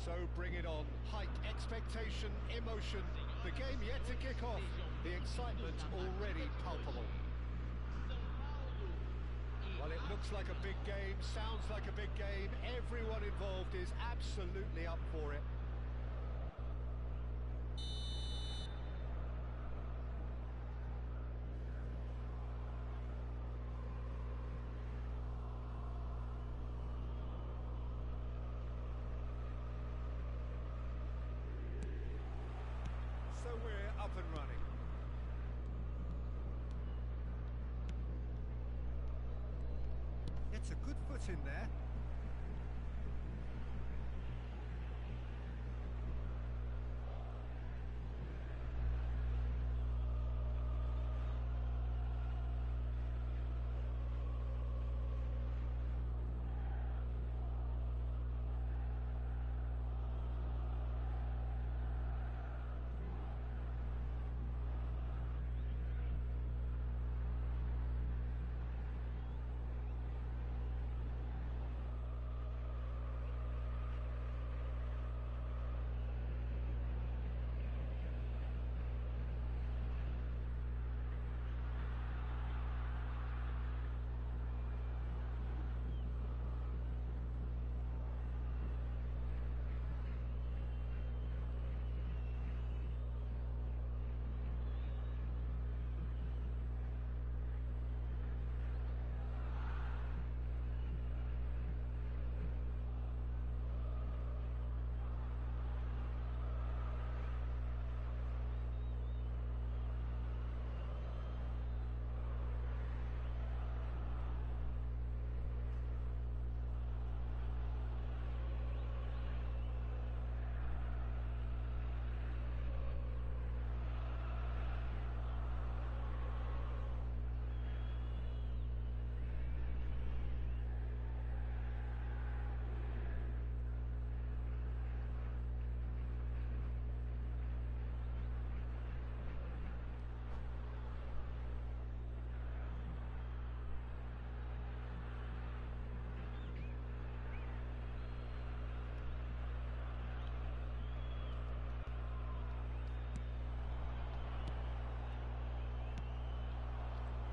So bring it on. Hype, expectation, emotion. The game yet to kick off. The excitement already palpable. Well, it looks like a big game, sounds like a big game. Everyone involved is absolutely up for it. So we're up and running. It's a good foot in there.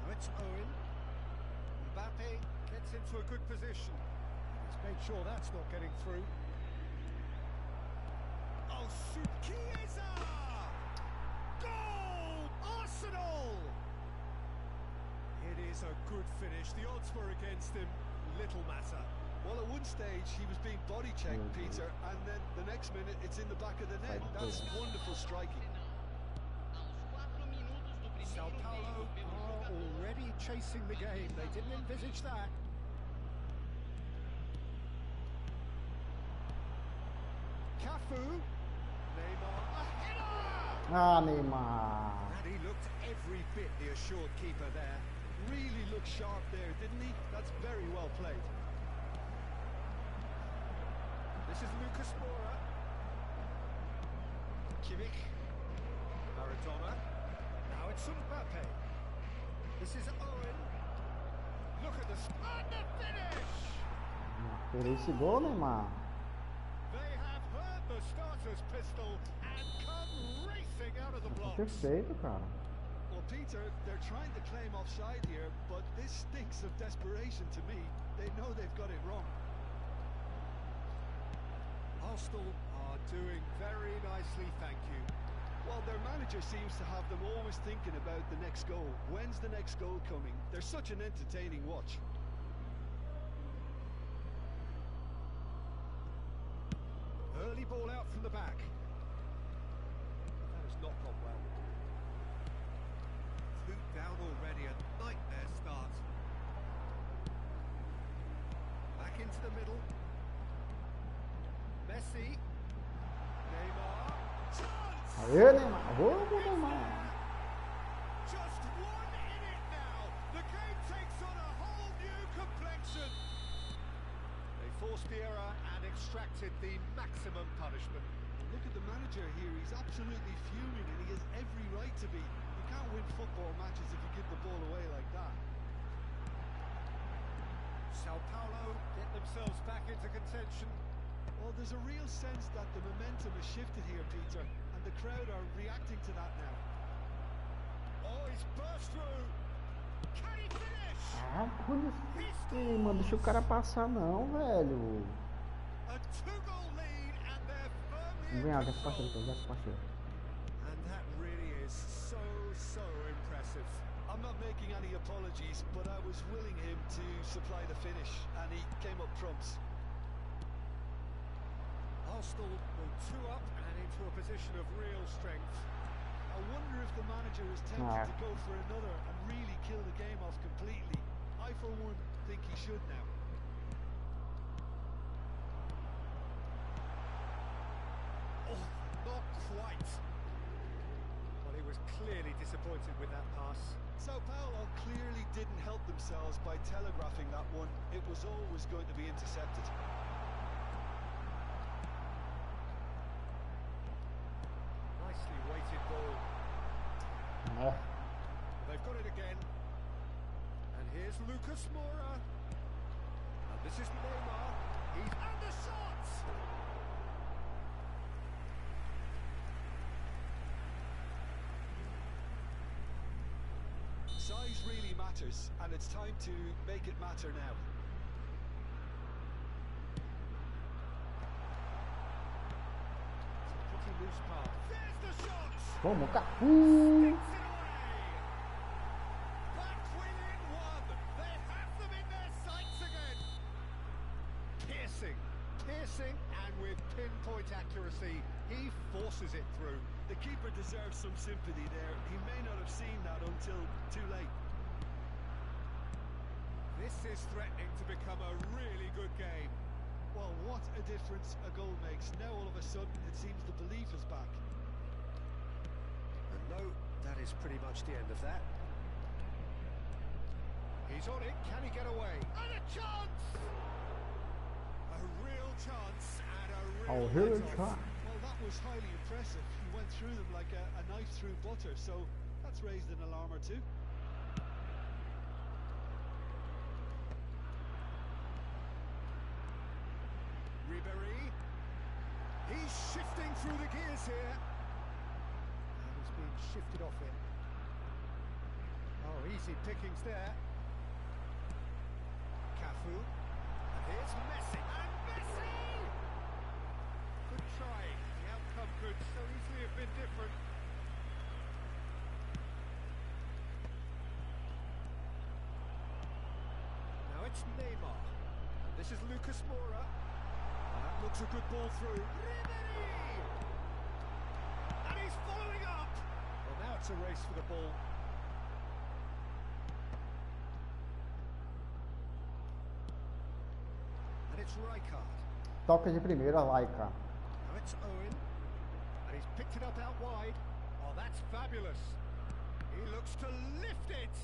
It's Owen. Mbappe gets into a good position. He's made sure that's not getting through. Oh, shoot! Chiesa! Goal! Arsenal! It is a good finish. The odds were against him. Little matter. Well, at one stage he was being body checked, Peter, and then the next minute it's in the back of the net. That's wonderful striking. Sao Paulo are already chasing the game. They didn't envisage that. Cafu. Neymar. A header! Ah, Neymar. And he looked every bit the assured keeper there. Really looked sharp there, didn't he? That's very well played. This is Lucas Moura. Kimmich. Maradona. Now it's Mbappe. This is Owen. Look at the and the finish! Por esse gol, Neymar. They have heard the starter's pistol and come racing out of the blocks. Perfeito, cara. Well, Peter, they're trying to claim offside here, but this stinks of desperation to me. They know they've got it wrong. Arsenal are doing very nicely, thank you. Well, their manager seems to have them always thinking about the next goal. When's the next goal coming? They're such an entertaining watch. Early ball out from the back. That has not gone well. 2 down already, a nightmare start. Back into the middle. Messi. Neymar. Chance! Aê, Neymar. Vamos, Neymar. Just one in it now. The game takes on a whole new complexion. They forced the error and extracted the maximum punishment. Look at the manager here. He's absolutely fuming and he has every right to be. You can't win football matches if you give the ball away like that. Sao Paulo get themselves back into contention. Well, there's a real sense that the momentum has shifted here, Peter, and the crowd are reacting to that now. Oh, he's burst through. Can he finish? Ah, olha isso, mano. Deixa o cara passar não, velho. A two-goal lead and they're firmly in Vem, desce pra control. cima, desce pra cima. And that really is so impressive. I'm not making any apologies, but I was willing him to supply the finish, and he came up trumps. Arsenal will two up and into a position of real strength. I wonder if the manager is tempted to go for another and really kill the game off completely. I, for one, think he should now. Oh, not quite. Well, he was clearly disappointed with that pass. Sao Paulo clearly didn't help themselves by telegraphing that one. It was always going to be intercepted. Nicely weighted ball. They've got it again. And here's Lucas Moura. And this is Neymar. He's and the shots! Size really matters, and it's time to make it matter now. It's a pretty loose pass. There's the shot! Vamos, Cafu! Sticks it away! Back within one. They have them in their sights again. Piercing, and with pinpoint accuracy, he forces it through. The keeper deserves some sympathy there. He may not have seen that until too late. This is threatening to become a really good game. Well, what a difference a goal makes. Now all of a sudden it seems the belief is back. And no, that is pretty much the end of that. He's on it, can he get away? And a chance! A real chance and a real Here it let-off. comes. Well, that was highly impressive. He went through them like a knife through butter, so that's raised an alarm or two. Ribéry. He's shifting through the gears here. And he's being shifted off it. Oh, easy pickings there. Cafu. And here's Messi. And Messi! Good try. The outcome could so easily have been different. Now it's Neymar. And this is Lucas Moura. That looks a good ball through. Ribéry! And he's following up. Well, now it's a race for the ball. And it's Rijkaard. Toca de primeira, Laika. Now it's Owen. And he's picked it up out wide. Oh, that's fabulous. He looks to lift it.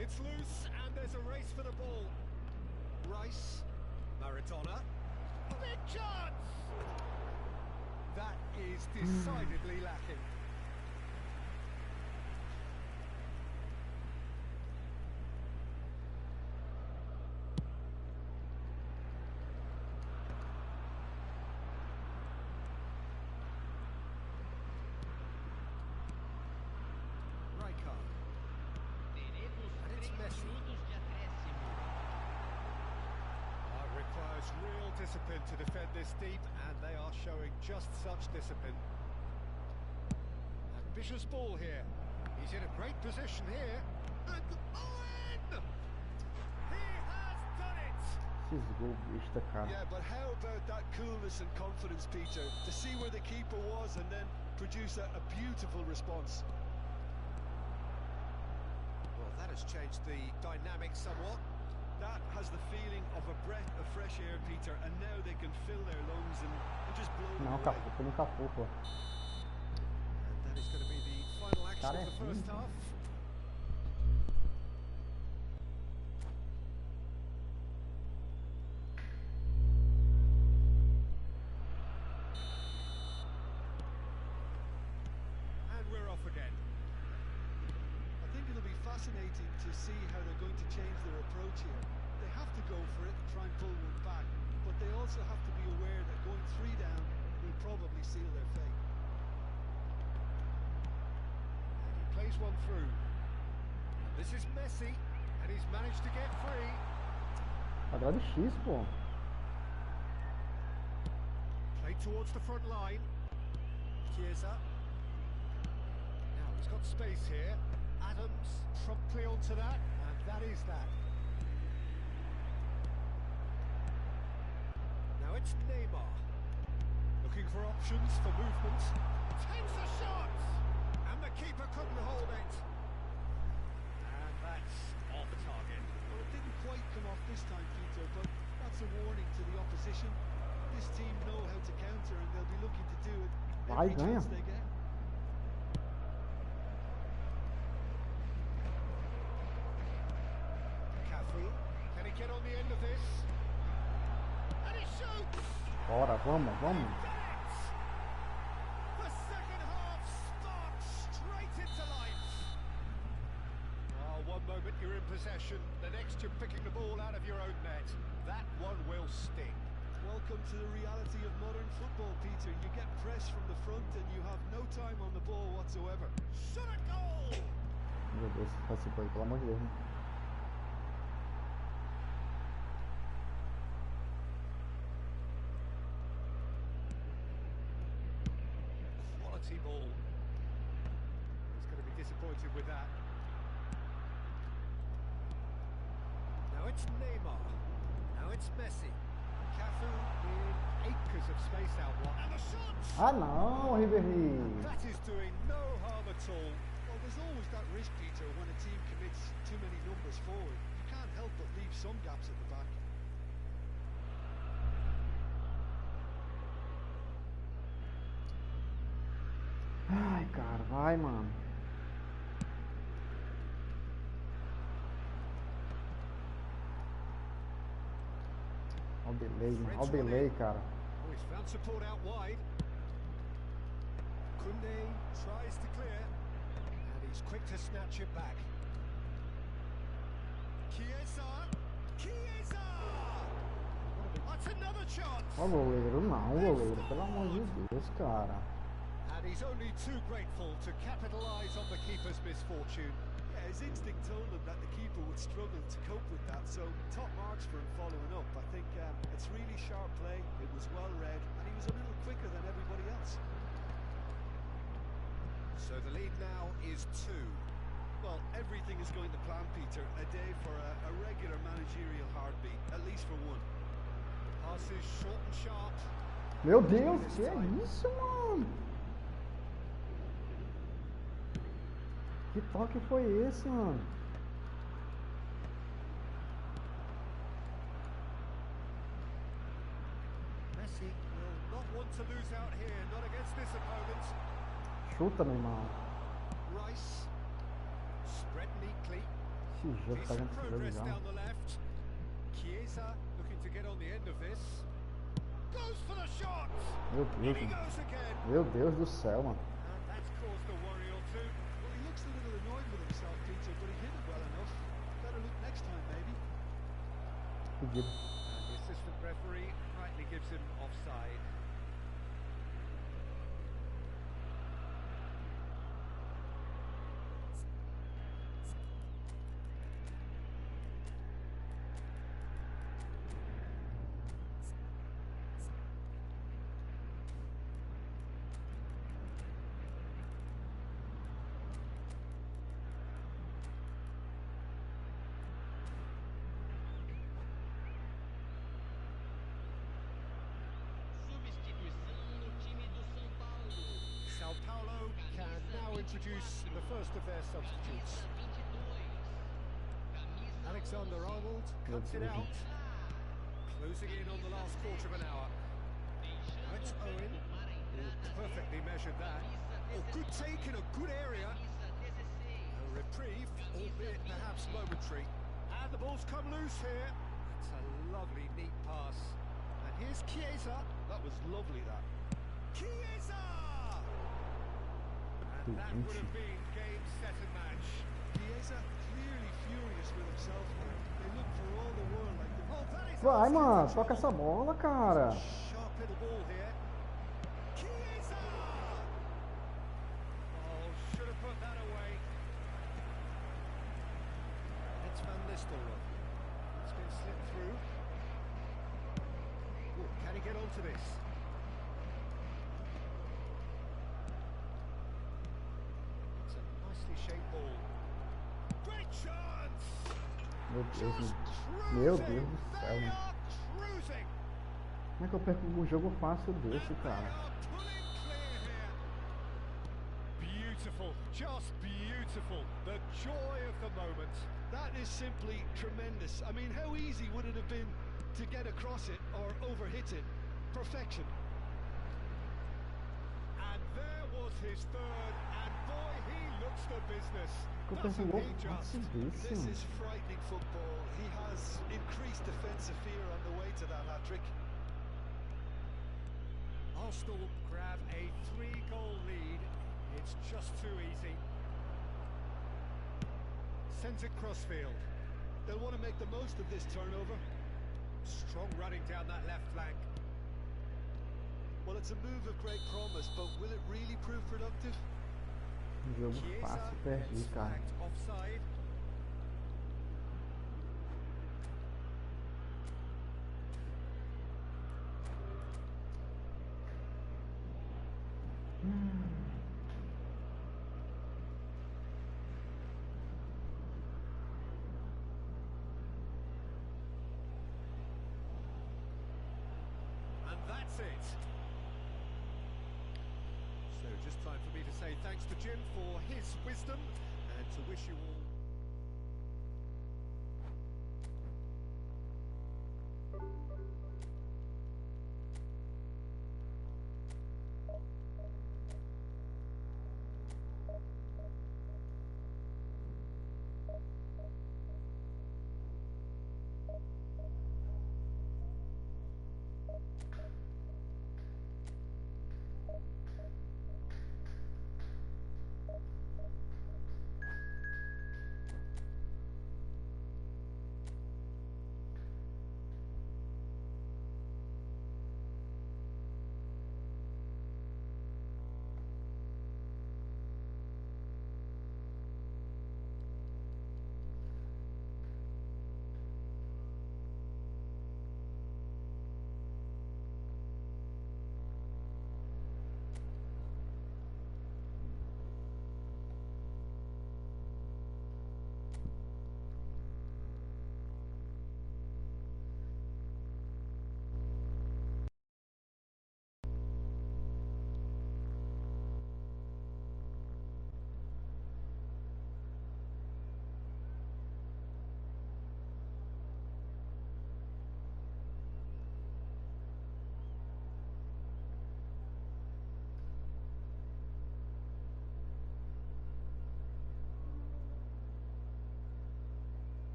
It's loose, and there's a race for the ball. Rice. Maradona. Big chance! That is decidedly lacking. Rijkaard. And it's Messi. It requires real discipline to defend this deep, and they are showing just such discipline. Ambitious ball here. He's in a great position here. And Owen! He has done it! Esses gols besta, cara. Yeah, but how about that coolness and confidence, Peter? To see where the keeper was and then produce a beautiful response. Well, that has changed the dynamic somewhat. That has the feeling of a breath of fresh air, Peter, and now they can fill their lungs and just blow them Não, away. Cafu, foi no Cafu, pô. And that is going to be the final action Cara, of the first half. And we're off again. I think it'll be fascinating to see how they're going to change their approach here. They have to go for it and try and pull one back, but they also have to be aware that going 3 down will probably seal their fate. And he plays one through. This is Messi, and he's managed to get free. Quadrado X, pô. Played towards the front line. Chiesa. Now he's got space here. Adams promptly onto that, and that is that. Now it's Neymar. Looking for options for movement. Takes a shot! And the keeper couldn't hold it. And that's off target. Well, it didn't quite come off this time, Peter, but that's a warning to the opposition. This team know how to counter, and they'll be looking to do it every chance they get. Can he get on the end of this? And he shoots! Bora, vamos, vamos. The second half sparks straight into life. Oh, one moment you're in possession, the next you're picking the ball out of your own net. That one will sting. Welcome to the reality of modern football, Peter. You get pressed from the front and you have no time on the ball whatsoever. Shot a goal! Meu Deus, participou aí, pelo amor de Deus. Quality ball. He's going to be disappointed with that. Now it's Neymar. Now it's Messi. Cafu in acres of space out wide. And the shot! Ah não, Ribéry. That is doing no harm at all. Well, there's always that risk, Peter, when a team commits too many numbers forward. You can't help but leave some gaps at the back. Ai, cara, vai, mano. Olha o delay, mano. Olha o delay, cara. Oh, he's found support out wide. Kunde tries to clear, and he's quick to snatch it back. Chiesa! Chiesa! That's another chance! Ó, goleiro, não, goleiro. Pelo amor de Deus, cara. And he's only too grateful to capitalise on the keeper's misfortune. Yeah, his instinct told him that the keeper would struggle to cope with that, so top marks for him following up. I think it's really sharp play, it was well read, and he was a little quicker than everybody else. So the lead now is 2. Well, everything is going to plan, Peter. A day for a regular managerial heartbeat, at least for one. Pass is short and sharp. Meu Deus, que é isso, mano? Que toque foi esse, mano? Messi will not want to lose out here, not against this opponent. Chuta, meu irmão. Rice, spread neatly. Esse jogo tá Decent ganhando esse jogo progress já. down the left. Chiesa looking to get on the end of this. Goes for the shot! Meu Deus, He mano. goes again. Meu Deus do céu, mano. And that's caused a worry or two. Well, he looks a little annoyed with himself, Peter, but he hit it well enough. Better look next time, maybe. Pedido. And the assistant referee rightly gives him offside. Sao Paulo can now introduce the first of their substitutes. Alexander-Arnold cuts it out, closing in on the last quarter of an hour. Now it's Owen, who perfectly measured that. Oh, good take in a good area. A reprieve, albeit perhaps momentary. And the ball's come loose here. It's a lovely, neat pass. And here's Chiesa. That was lovely, that. Chiesa! And that would have been game, set and match. Chiesa clearly furious with himself now. They look for all the world like the... Oh, that is Vai, mano. Toca essa bola, cara. Shot Stolen. It's been slipped through. Ooh, can he get onto this? It's a nicely shaped ball. Great chance! Meu Deus, Just meu cruising. Deus do céu, They mano. are cruising. Como é que eu perco um jogo fácil desse, And they cara? are pulling clear here. Beautiful, just beautiful. The joy of the moment. That is simply tremendous. I mean, how easy would it have been to get across it or overhit it? Perfection. And there was his third, and boy, he looks the business. Como é que eu Doesn't perco um he gol just? fácil desse, This mano? is frightening football. He has increased defensive fear on the way to that hat-trick. Arsenal grab a 3-goal lead. It's just too easy. Sends it crossfield. They'll want to make the most of this turnover. Strong running down that left flank. Well, it's a move of great promise, but will it really prove productive? Um jogo Chiesa fácil, perdi, gets cara. flagged offside. And that's it. So just time for me to say thanks to Jim for his wisdom and to wish you all.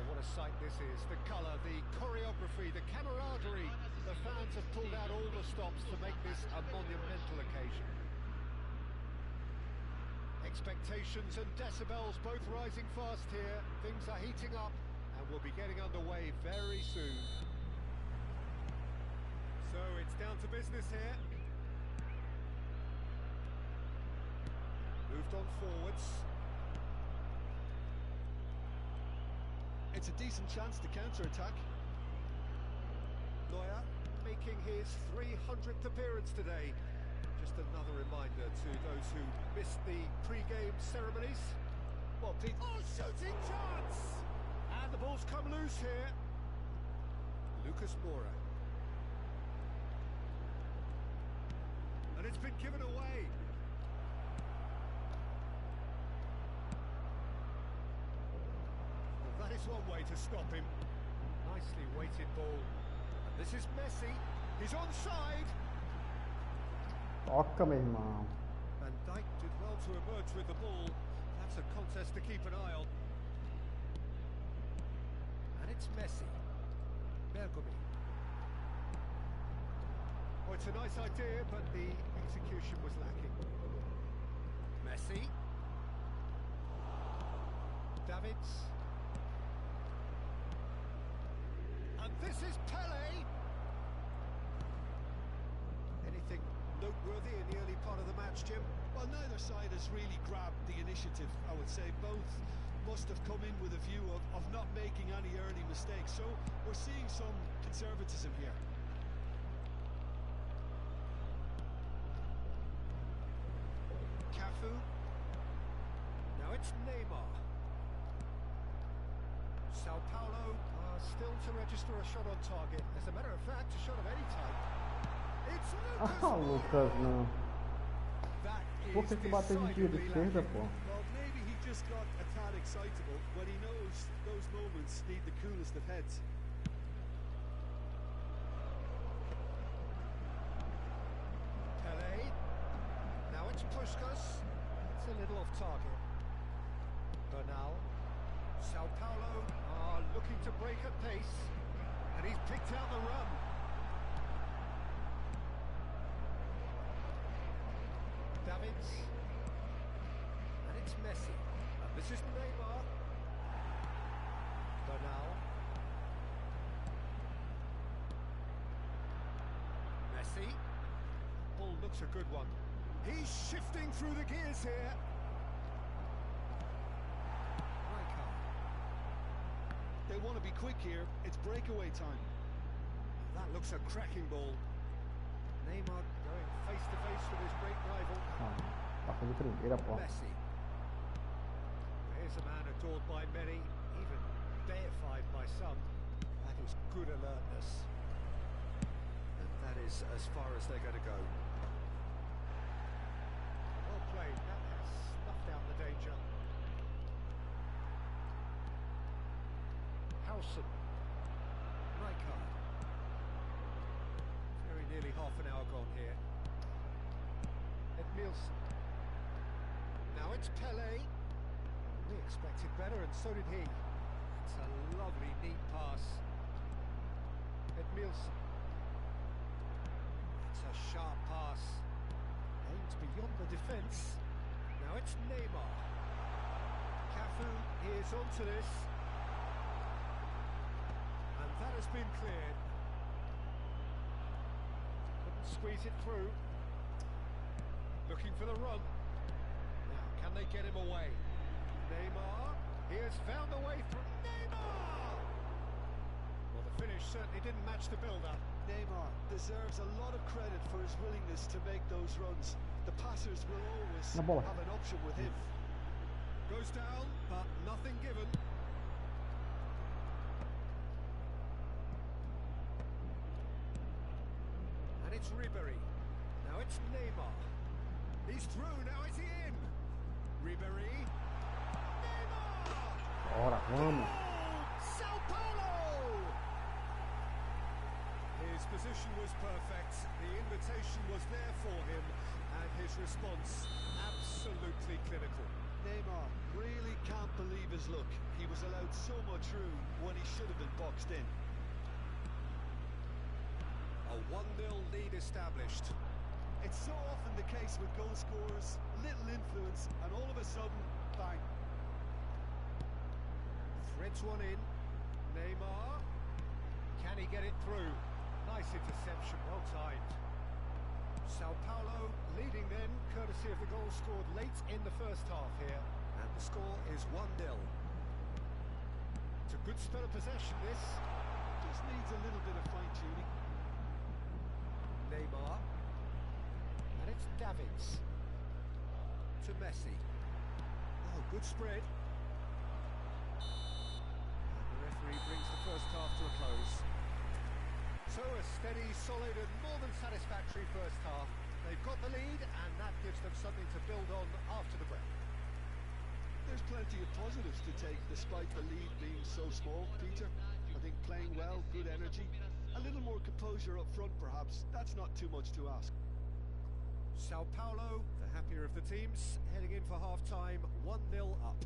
What a sight this is. The colour, the choreography, the camaraderie. The fans have pulled out all the stops to make this a monumental occasion. Expectations and decibels both rising fast here. Things are heating up and we'll be getting underway very soon. So it's down to business here. Moved on forwards. It's a decent chance to counter-attack. Neuer making his 300th appearance today. Just another reminder to those who missed the pre-game ceremonies. Well, Pete, Oh, shooting chance! And the ball's come loose here. Lucas Moura. And it's been given away. Well, that is one way to stop him. Nicely weighted ball. And this is Messi. He's onside. Toca, meu irmão. Van Dijk did well to emerge with the ball. That's a contest to keep an eye on. And it's Messi. Bergomi. Well, it's a nice idea, but the execution was lacking. Messi. Davids. And this is Pele. Anything noteworthy in the early part of the match, Jim? Well, neither side has really grabbed the initiative, I would say. Both must have come in with a view of not making any early mistakes. So we're seeing some conservatism here. Cafu. Now it's Neymar. Sao Paulo are still to register a shot on target. As a matter of fact, a shot of any type. It's Lucas. Ah, Lucas, não. That Por que is que bateu de tiro de decidedly esquerda, lacking. pô? Well, maybe he just got a tad excitable when he knows those moments need the coolest of heads. Pele. Now it's Puskas. It's a little off target. Bernal. Sao Paulo are looking to break at pace. And he's picked out the run. Davids. And it's Messi. And this is Neymar. Bernal. Messi. Ball looks a good one. He's shifting through the gears here. They want to be quick here. It's breakaway time. That looks a cracking ball. Neymar going face to face with his great rival. Passou de primeira, pô. Messi. Here's a man adored by many, even deified by some. That is good alertness. And that is as far as they're going to go. Well played. That has snuffed out the danger. Howson. Rijkaard. Very nearly half an hour gone here. Edmilson. Now it's Pele. We expected better, and so did he. It's a lovely, neat pass. Edmilson. It's a sharp pass. Aimed beyond the defence. Now it's Neymar. Cafu is onto this. And that has been cleared. Couldn't squeeze it through. Looking for the run. Now, can they get him away? Neymar. He has found a way through. Neymar! Well, the finish certainly didn't match the build-up. Neymar deserves a lot of credit for his willingness to make those runs. The passers will always have an option with him. Goes down, but nothing given. And it's Ribéry. Now it's Neymar. He's through, now is he in? Ribéry. Neymar! Bora, vamos. Sao Paulo! His position was perfect, the invitation was there for him, and his response absolutely clinical. Neymar really can't believe his luck. He was allowed so much room when he should have been boxed in. A 1-0 lead established. It's so often the case with goal scorers, little influence, and all of a sudden, bang. Threads one in. Neymar. Can he get it through? Nice interception, well timed. Sao Paulo leading then, courtesy of the goal scored late in the first half here. And the score is 1-0. It's a good spell of possession, this. Just needs a little bit of fine-tuning. Neymar. And it's Davids. To Messi. Oh, good spread. And the referee brings the first half to a close. So a steady, solid and more than satisfactory first half. They've got the lead and that gives them something to build on after the break. There's plenty of positives to take despite the lead being so small, Peter. I think playing well, good energy. A little more composure up front perhaps. That's not too much to ask. Sao Paulo, the happier of the teams, heading in for half-time, 1-0 up.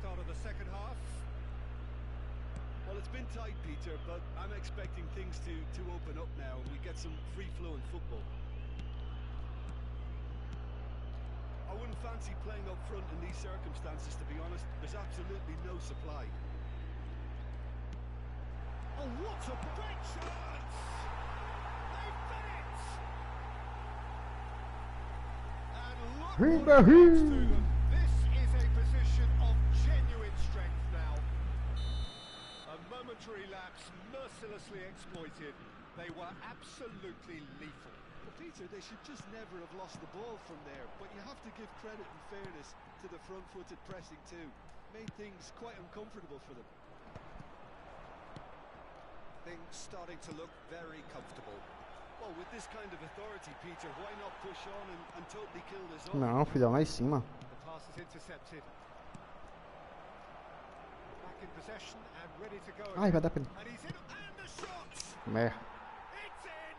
start of the second half. Well, it's been tight, Peter, but I'm expecting things to open up now and we get some free-flowing football. I wouldn't fancy playing up front in these circumstances, to be honest. There's absolutely no supply. Oh, what a great chance! They've done it! And look what it comes to them. This is a position of genuine strength now. A momentary lapse mercilessly exploited. They were absolutely lethal. Well, Peter, they should just never have lost the ball from there, but you have to give credit and fairness to the front-footed pressing too. Made things quite uncomfortable for them. Things starting to look very comfortable. Well, with this kind of authority, Peter, why not push on and totally kill this off? Não, filhão, lá em cima. The pass is intercepted. Back in possession and ready to go. Ai, vai dar pena. And he's in, and the shot! Merda. It's in!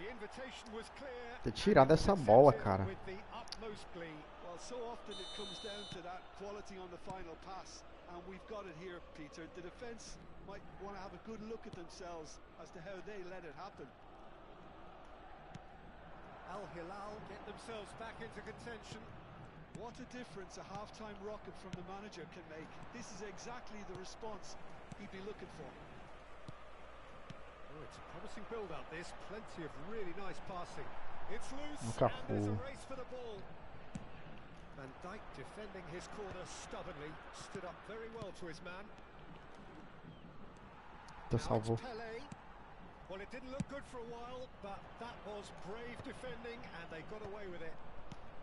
The invitation was clear. Ter tirado essa bola, cara. With the utmost glee. Well, so often it comes down to that quality on the final pass, and we've got it here, Peter. The defence might want to have a good look at themselves as to how they let it happen. Al Hilal get themselves back into contention. What a difference a half-time rocket from the manager can make. This is exactly the response he'd be looking for. Oh, it's a promising build-up, this. Plenty of really nice passing. It's loose, Nunca and there's a fui. race for the ball. Van Dijk defending his corner stubbornly. Stood up very well to his man. Te Now it's salvou. Pelé. Well, it didn't look good for a while, but that was brave defending, and they got away with it.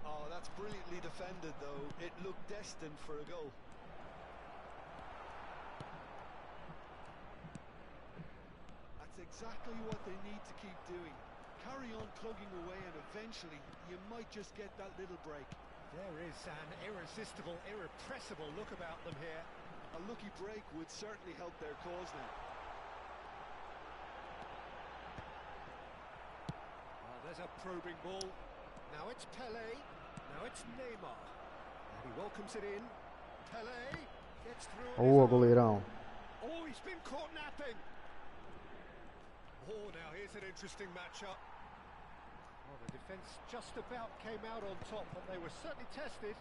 Oh, that's brilliantly defended, though. It looked destined for a goal. That's exactly what they need to keep doing. Carry on plugging away, and eventually you might just get that little break. There is an irresistible, irrepressible look about them here. A lucky break would certainly help their cause now. Well, there's a probing ball. Now it's Pelé. Now it's Neymar. And he welcomes it in. Pelé gets through. Boa, goleirão. Oh, he's been caught napping. Oh, now here's an interesting matchup. Well, the defence just about came out on top, but they were certainly tested.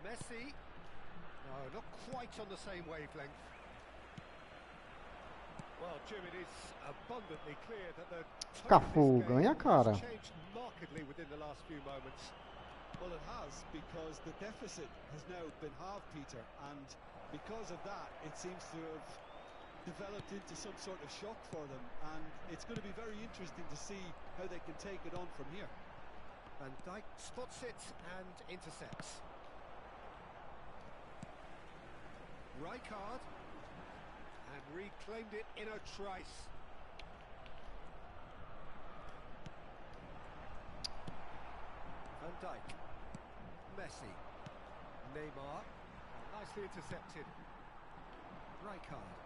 Messi. No, not quite on the same wavelength. Well, Jim, it is abundantly clear that the Cafu, ganha, cara. has changed markedly within the last few moments. Well, it has, because the deficit has now been halved, Peter, and because of that, it seems to have developed into some sort of shock for them, and it's going to be very interesting to see how they can take it on from here. Van Dijk spots it and intercepts. Rijkaard, and reclaimed it in a trice. Van Dijk, Messi, Neymar, nicely intercepted. Rijkaard.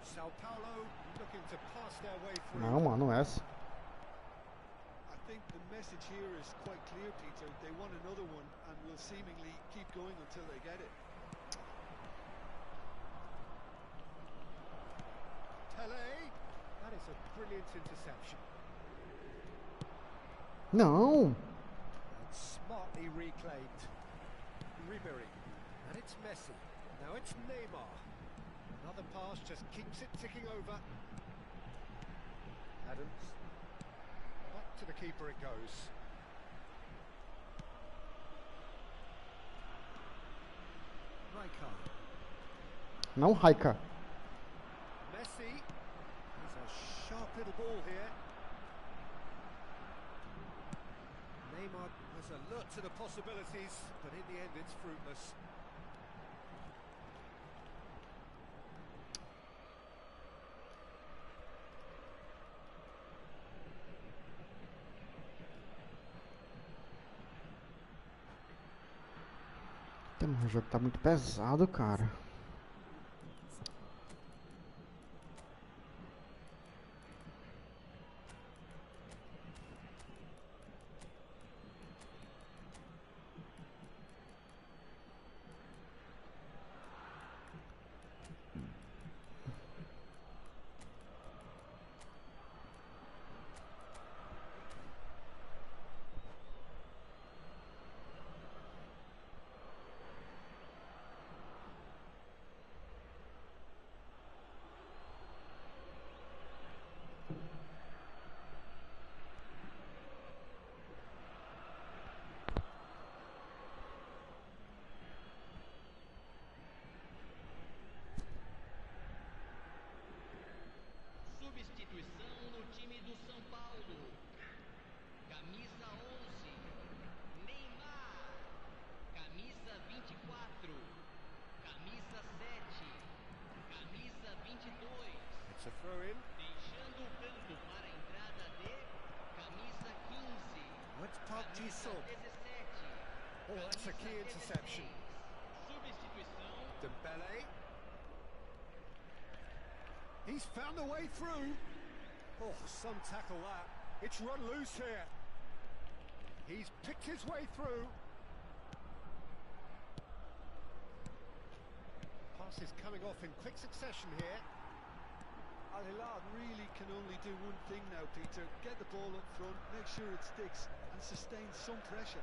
Sao Paulo looking to pass their way through. Não, mano, essa. I think the message here is quite clear, Peter. They want another one and will seemingly keep going until they get it. Pelé, that is a brilliant interception. Não. And smartly reclaimed. Ribery, and it's Messi. Now it's Neymar. Another pass just keeps it ticking over. Adams. Back to the keeper it goes. Rijkaard. Não, Raika. Messi. He's a sharp little ball here. Neymar was alert to the possibilities, but in the end it's fruitless. O jogo tá muito pesado, cara. Camisa 11, Neymar. Camisa 24, camisa 7, camisa 22. It's a throw-in. Deixando o campo para a entrada de camisa 15, Let's park camisa G-Sub. 17. Oh, that's a key interception. Substituição. Dembele. He's found the way through. Oh, some tackle that. It's run loose here. He's picked his way through. Pass is coming off in quick succession here. Al Hilal really can only do one thing now, Peter. Get the ball up front, make sure it sticks, and sustain some pressure.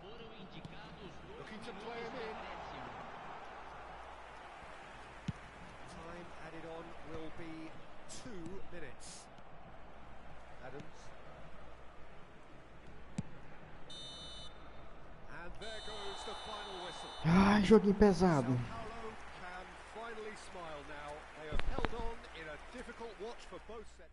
Foram indicados Looking to play him in. Time added on will be 2 minutes. Adams. And there goes the final whistle. Ai, joguinho pesado. Sao Paulo can finally smile now. They have held on in a difficult watch for both sets.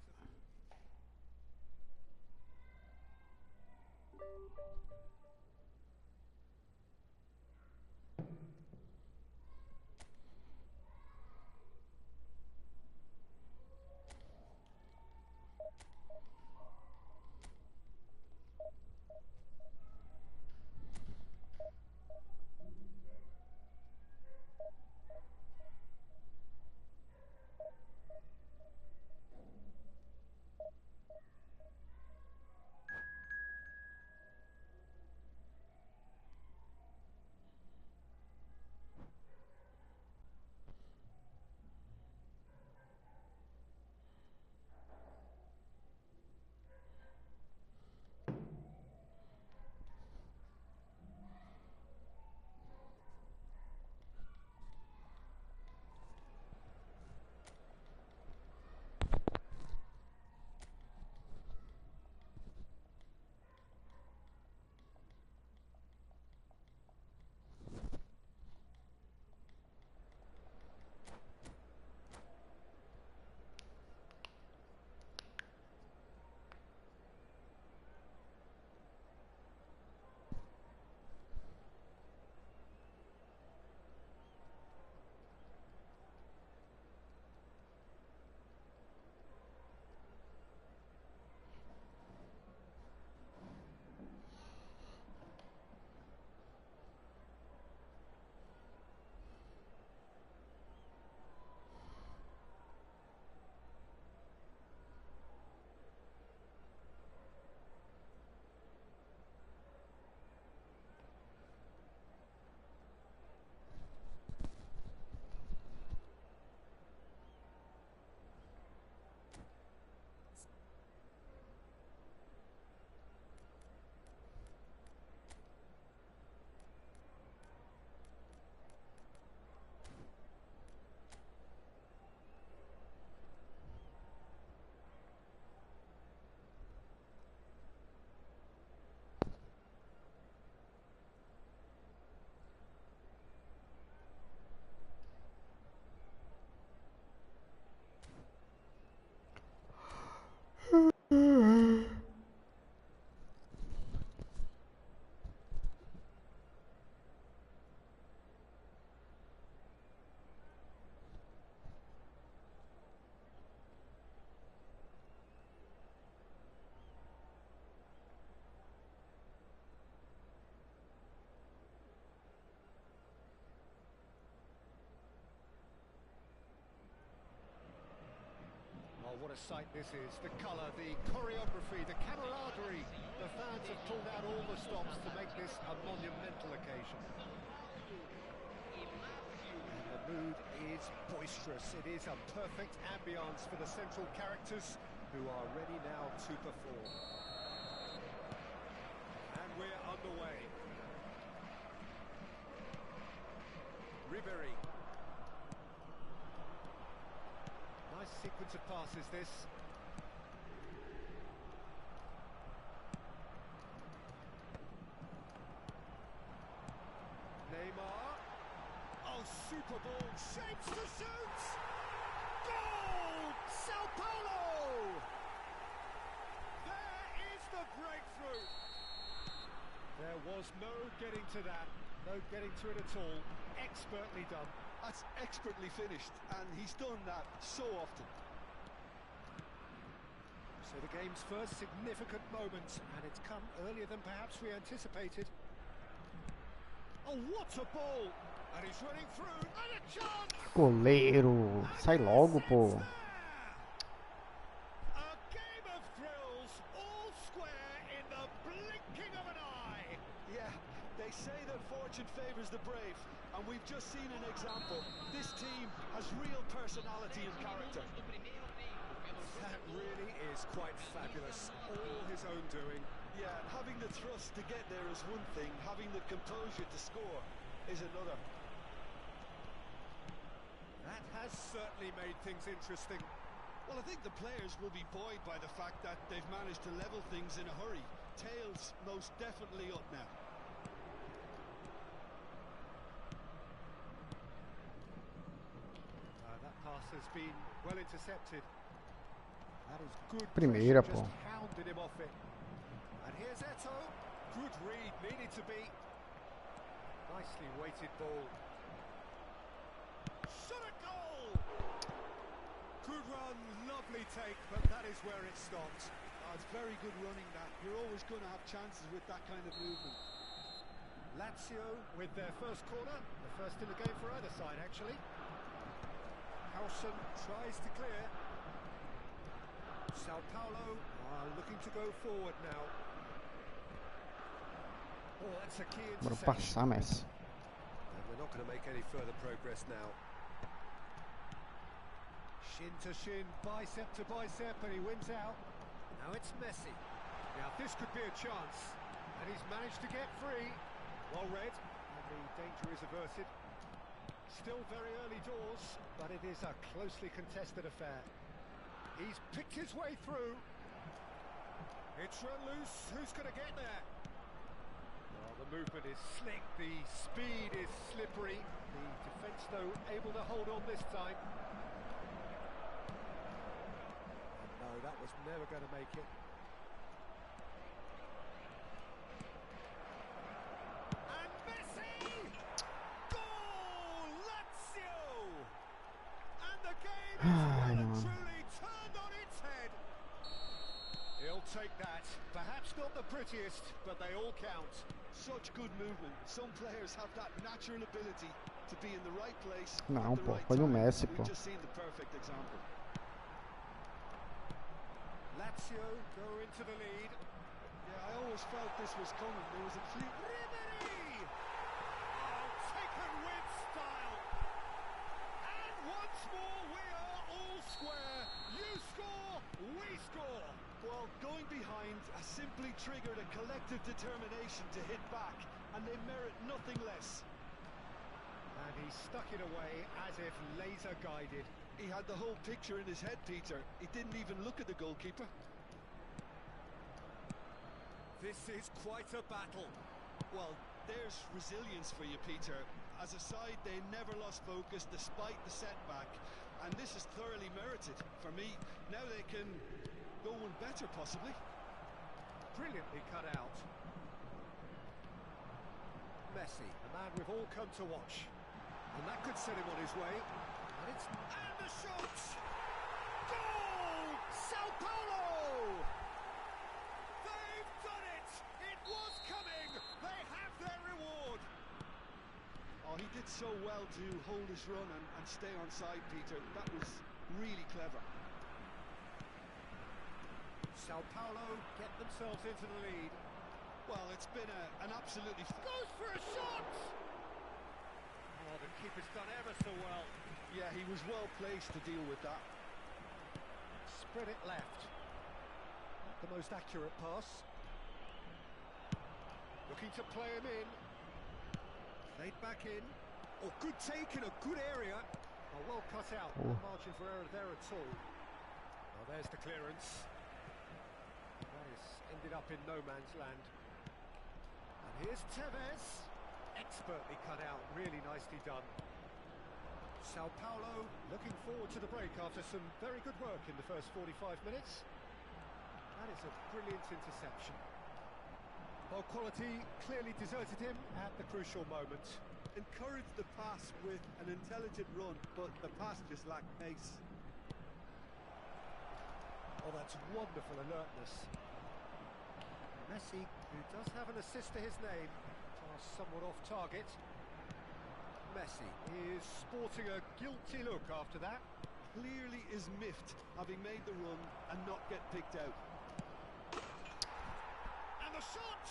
Oh, what a sight this is. The colour, the choreography, the camaraderie. The fans have pulled out all the stops to make this a monumental occasion. And the mood is boisterous. It is a perfect ambience for the central characters who are ready now to perform. And we're underway. Ribéry. Nice sequence of passes, this. Neymar. Oh, super ball. Shapes to shoot! Goal! Sao Paulo! There is the breakthrough. There was no getting to that, no getting to it at all. Expertly done. That's expertly finished, and he's done that so often. So the game's first significant moment, and it's come earlier than perhaps we anticipated. Oh, what a ball! And he's running through, and a chance! Goleiro, sai logo, pô. A game of thrills, all square in the blinking of an eye. Yeah, they say that fortune favours the brave, and we've just seen an example. This team has real personality and character. That really is quite fabulous, all his own doing. Yeah, and having the thrust to get there is one thing, having the composure to score is another. That has certainly made things interesting. Well, I think the players will be buoyed by the fact that they've managed to level things in a hurry. Tails most definitely up now. That pass has been well intercepted. That is good. Primeira, pressure, pô. just hounded him off it. And here's Eto. Good read, needed to be. Nicely weighted ball. Shot a goal! Good run, lovely take, but that is where it stopped. Oh, it's very good running that. You're always going to have chances with that kind of movement. Lazio with their first corner, the first in the game for either side actually. Howson tries to clear. Sao Paulo are looking to go forward now. Oh, that's a key Bora interception. passar, Messi. And we're not going to make any further progress now. Shin to shin, bicep to bicep, and he wins out. Now it's Messi. Now this could be a chance. And he's managed to get free. Well read, and the danger is averted. Still very early doors, but it is a closely contested affair. He's picked his way through. It's run loose. Who's going to get there? Well, the movement is slick. The speed is slippery. The defence, though, able to hold on this time. And no, that was never going to make it. And Messi! Goal! Lazio! And the game is well and truly turned on its head. He'll take that. Perhaps not the prettiest, but they all count. Such good movement. Some players have that natural ability to be in the right place Não, at the pô, right foi no time. Messi, We've pô. just seen the perfect example. Lazio go into the lead. Yeah, I always felt this was coming. There was a few... Ribery! Oh, taken with style. And once more we are all square. You score, we score. Well, going behind has simply triggered a collective determination to hit back, and they merit nothing less. And he stuck it away as if laser guided. He had the whole picture in his head, Peter. He didn't even look at the goalkeeper. This is quite a battle. Well, there's resilience for you, Peter. As a side, they never lost focus despite the setback, and this is thoroughly merited. For me, now they can go one better, possibly. Brilliantly cut out. Messi, a man we've all come to watch. And that could set him on his way. And the shot! Goal! Sao Paulo! They've done it! It was coming! They have their reward! Oh, he did so well to hold his run and stay on side, Peter. That was really clever. Sao Paulo get themselves into the lead. Well, it's been an absolutely... Goes for a shot! Oh, the keeper's done ever so well. Yeah, he was well placed to deal with that. Spread it left. Not the most accurate pass. Looking to play him in. Played back in. Oh, good take in a good area. Oh, well cut out. No margin for error there at all. Oh, there's the clearance. That is ended up in no man's land. And here's Tevez. Expertly cut out. Really nicely done. Sao Paulo looking forward to the break after some very good work in the first 45 minutes. That is a brilliant interception. Ball quality clearly deserted him at the crucial moment. Encouraged the pass with an intelligent run, but the pass just lacked pace. Oh, that's wonderful alertness. Messi, who does have an assist to his name, pass somewhat off target. Messi is sporting a guilty look after that. Clearly is miffed, having made the run and not get picked out. And the shot!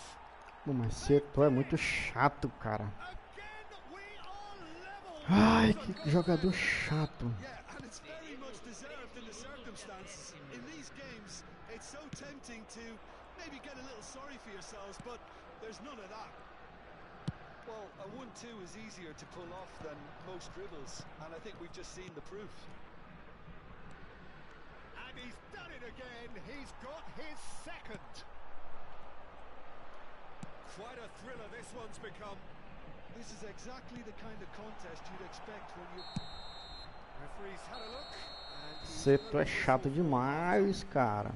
Pô, mas Seto é muito chato, cara. Again we are level. Ai, que jogador chato. Yeah, and it's very much deserved in the circumstances. In these games, it's so tempting to maybe get a little sorry for yourselves, but there's none of that. Well, a 1-2 is easier to pull off than most dribbles, and I think we've just seen the proof. And he's done it again. He's got his second. Quite a thriller this one's become. This is exactly the kind of contest you'd expect when you... Referee's had a look. And he's Seto é chato demais, cara.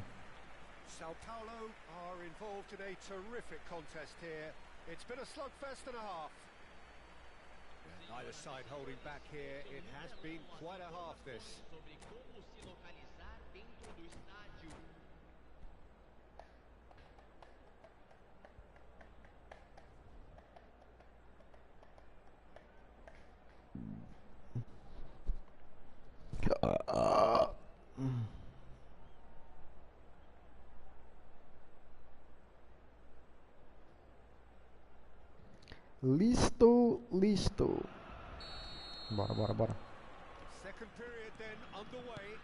Sao Paulo are involved in a terrific contest here. It's been a slugfest and a half. Neither side holding back here. It has been quite a half, this. Sobre como se localizar dentro do estádio. Listo. Bora. Second period then underway.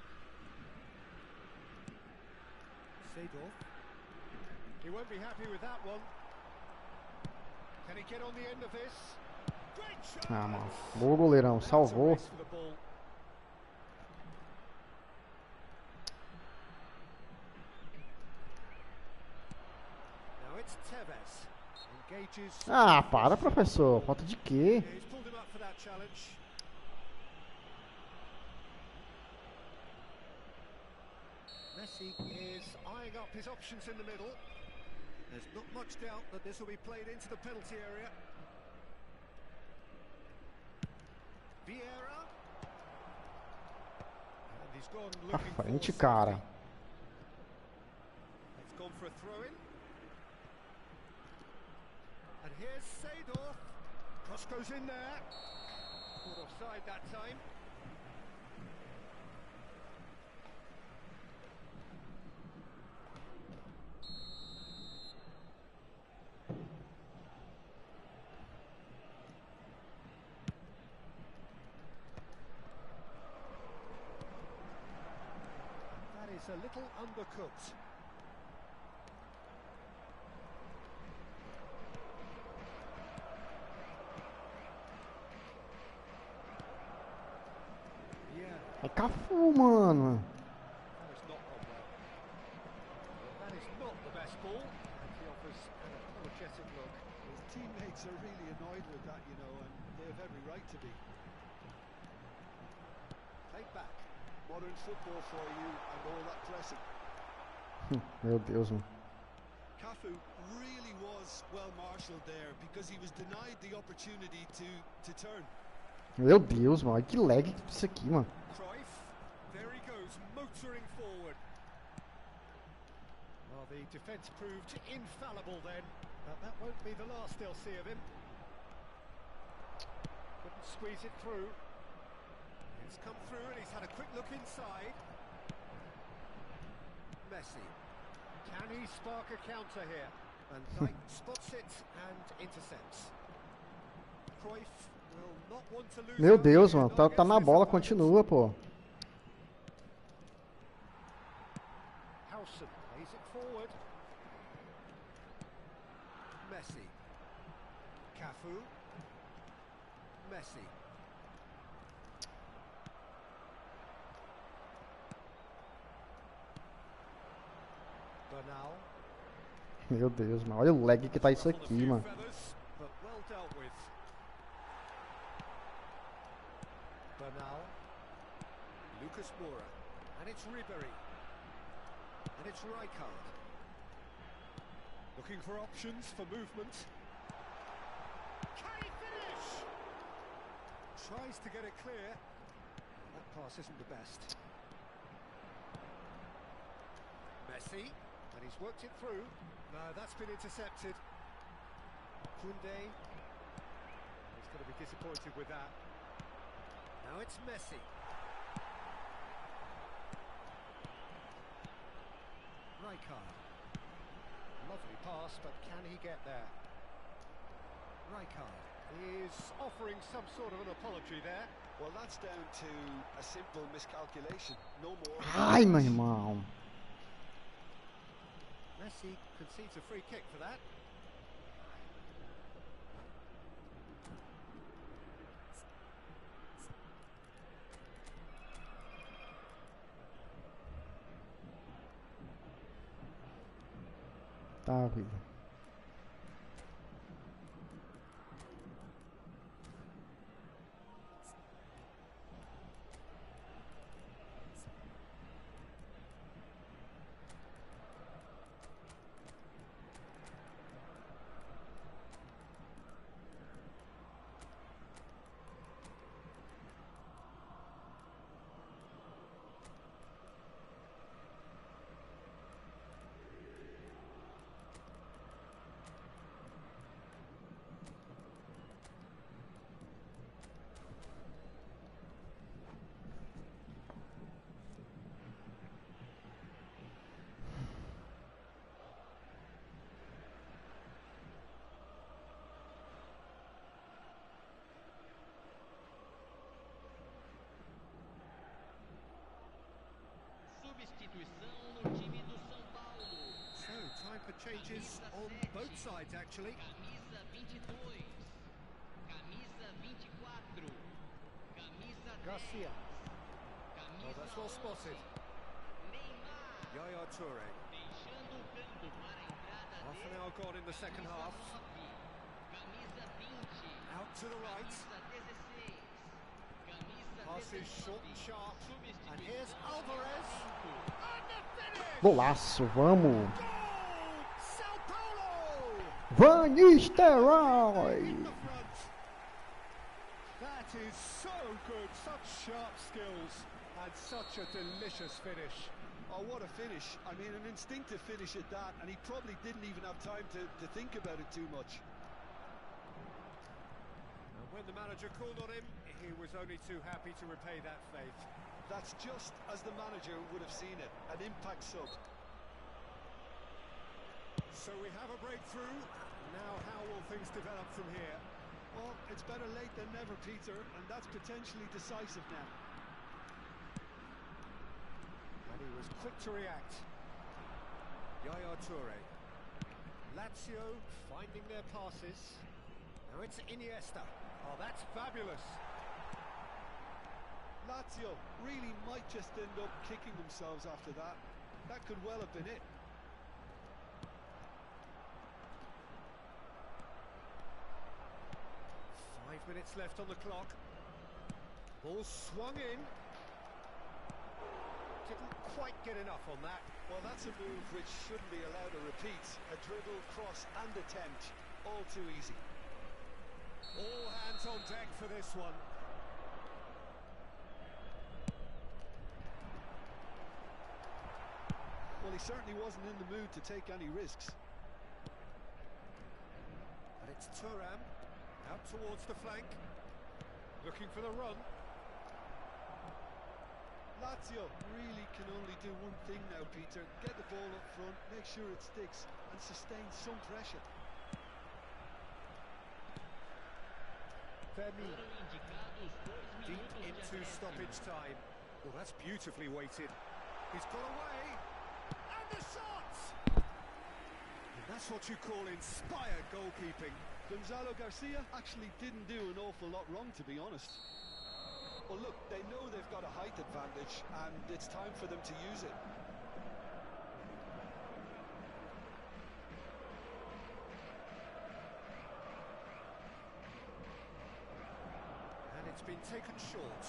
Seedorf. He won't be happy with that one. Can he get on the end of this? Great shot! Ah, mano. Boa, goleirão. That's a Salvou. race for the ball. Now it's Tevez. Engages. Ah, para, professor. Falta de quê? He's pulled him up for that challenge. Messi is eyeing up his options in the middle. There's not much doubt that this will be played into the penalty area. Vieira. And he's gone À looking for frente, safety. cara. It's gone for a throw-in. And here's Seedorf. Cross goes in there. Caught offside that time. That is a little undercooked. É Cafu, mano. That has not gone well. That is not the best ball. And he offers an apologetic look. His teammates are really annoyed with that, you know, and they have every right to be. Played back. Modern football for you and all that pressing. Meu Deus, mano. Cafu really was well marshalled there because he was denied the opportunity to turn. Meu Deus, mano. Olha que lag isso aqui, mano. Cruyff. There he goes, motoring forward. Well, the defence proved infallible then, but that won't be the last they'll see of him. Couldn't squeeze it through. It's come through and he's had a quick look inside. Messi. Can he spark a counter here? Van Dijk spots it and intercepts. Cruyff will not want to lose. Meu Deus, mano. Tá na bola, continua, pô. Howson plays it forward. Messi. Cafu. Messi. Bernal. Meu Deus, mano. Olha o lag que tá isso Ruffled a aqui, few mano. feathers, but well dealt with. Bernal. Lucas Moura. And it's Ribery. And it's Rijkaard. Looking for options for movement. Can he finish? Tries to get it clear. That pass isn't the best. Messi. And he's worked it through. No, that's been intercepted. Koundé. He's going to be disappointed with that. Now it's Messi. Rijkaard. Lovely pass, but can he get there? Rijkaard. He is offering some sort of an apology there. Well, that's down to a simple miscalculation. No more. Ai, meu irmão. Messi concedes a free kick for that. Tá, vida. Substituição no time do São Paulo. So, time for changes on both sides, actually. Camisa 22. Camisa 24. Camisa 10. Garcia. Camisa Oh, that's well spotted. 11. Neymar. Yaya Toure. Deixando o campo para a entrada Half an dele. hour gone in the second half. Camisa 20. Out to the right. Camisa 16. Camisa Passes 19. short and sharp. And here's Alvarez. And the finish! Golaço, vamos. Goal! Sao Paulo! Van Nistelrooy. In the front. That is so good. Such sharp skills. And such a delicious finish. Oh, what a finish. I mean, an instinctive finish at that, and he probably didn't even have time to think about it too much. And when the manager called on him, he was only too happy to repay that faith. That's just as the manager would have seen it, an impact sub. So we have a breakthrough. Now how will things develop from here? Well, it's better late than never, Peter, and that's potentially decisive now. And he was quick to react. Yaya Toure. Lazio finding their passes. Now it's Iniesta. Oh, that's fabulous. Lazio really might just end up kicking themselves after that. That could well have been it. Minutes left on the clock. Ball swung in. Didn't quite get enough on that. Well, that's a move which shouldn't be allowed to repeat. A dribble, cross and attempt. All too easy. All hands on deck for this one. Well, he certainly wasn't in the mood to take any risks. And it's Thuram. Out towards the flank, looking for the run. Lazio really can only do one thing now, Peter. Get the ball up front, make sure it sticks, and sustain some pressure. Fermi. Deep into stoppage time. Well, that's beautifully weighted. He's got away. And the shot! And that's what you call inspired goalkeeping. Gonzalo Garcia actually didn't do an awful lot wrong, to be honest. Well, look, they know they've got a height advantage, and it's time for them to use it. And it's been taken short.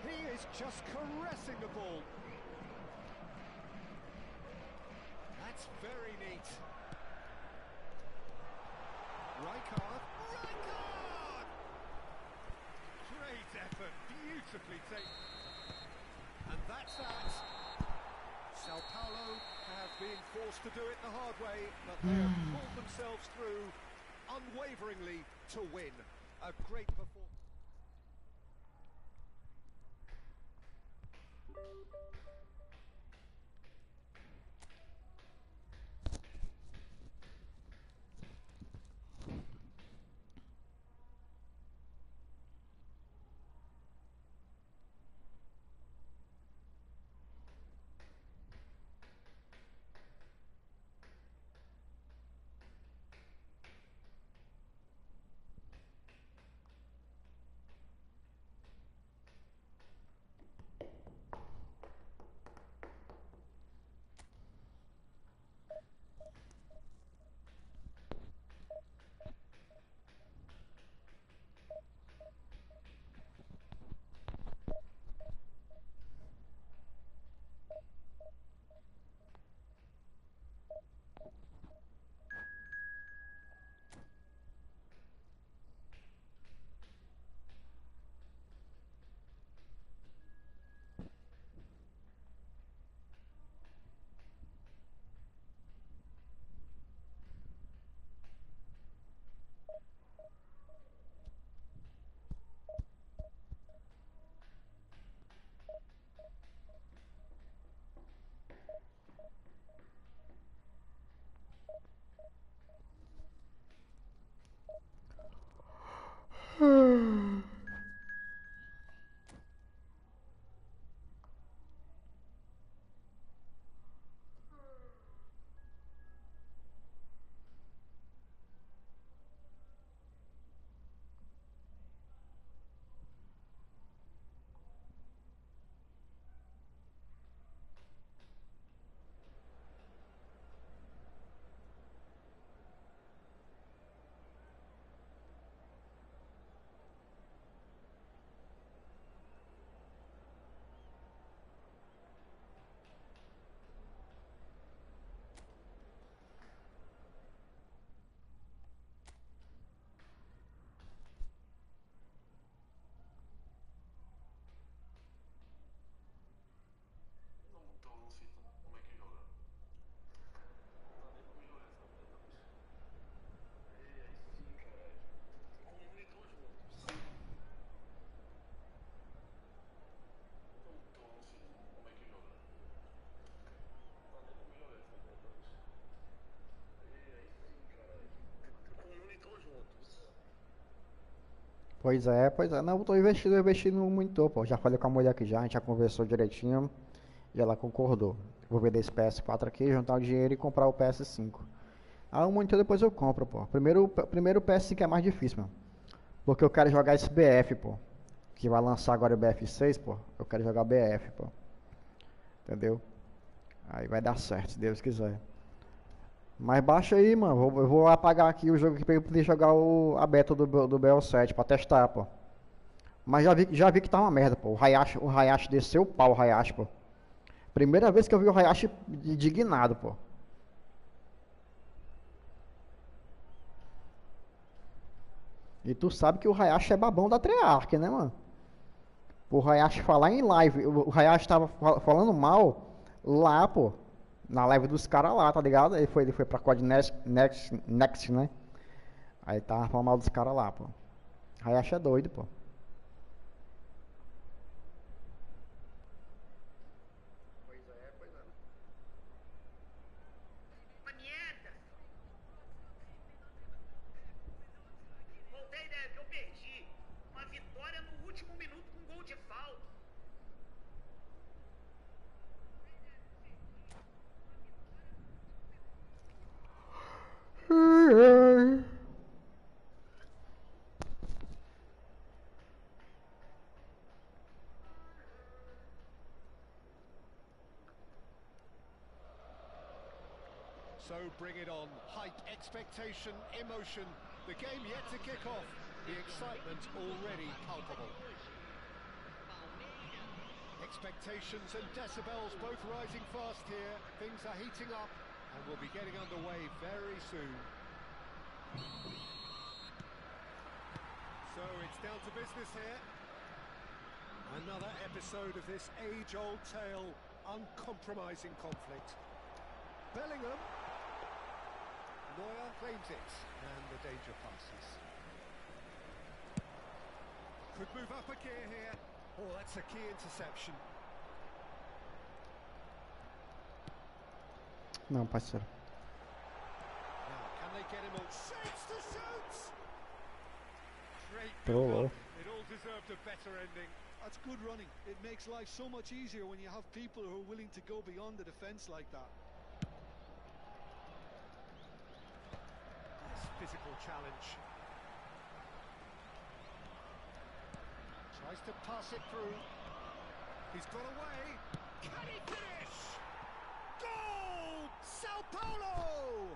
He is just caressing the ball. That's very neat. Rijkaard. Rijkaard! Great effort, beautifully taken. And that's that. Sao Paulo have been forced to do it the hard way, but they have pulled themselves through unwaveringly to win. A great performance. Pois é, pois é. Não, eu tô investindo no monitor, pô. Já falei com a mulher aqui já, a gente já conversou direitinho e ela concordou. Vou vender esse PS4 aqui, juntar o dinheiro e comprar o PS5. Ah, o monitor depois eu compro, pô. Primeiro o PS5 é mais difícil, mano. Porque eu quero jogar esse BF, pô. Que vai lançar agora o BF6, pô. Eu quero jogar BF, pô. Entendeu? Aí vai dar certo, se Deus quiser. Mas baixa aí, mano. Eu vou apagar aqui o jogo aqui pra eu poder jogar a beta do BL7 pra testar, pô. Mas já vi que tá uma merda, pô. O Hayashi desceu o pau, o Hayashi, pô. Primeira vez que eu vi o Hayashi indignado, pô. E tu sabe que o Hayashi é babão da Treyarch, né, mano? O Hayashi falar em live. O Hayashi tava falando mal lá, pô. Na live dos caras lá, tá ligado? Ele foi pra COD Next, né? Aí tava falando mal dos caras lá, pô. Hayashi é doido, pô. Uma merda! Voltei, né? Que eu perdi. Uma vitória no último minuto com gol de falta. So bring it on. Hype, expectation, emotion. The game yet to kick off. The excitement already palpable. Palmeiras. Expectations and decibels both rising fast here. Things are heating up and we'll be getting underway very soon. So it's down to business here. Another episode of this age-old tale, uncompromising conflict. Bellingham. Neuer claims it, and the danger passes. Could move up a gear here. Oh, that's a key interception. Não, parceiro. Now, can they get him on? Shapes to shoot! Great Trollou. build-up. It all deserved a better ending. That's good running. It makes life so much easier when you have people who are willing to go beyond the defence like that. Nice physical challenge. Tries to pass it through. He's got away. Can he finish? Goal! Sao Paulo!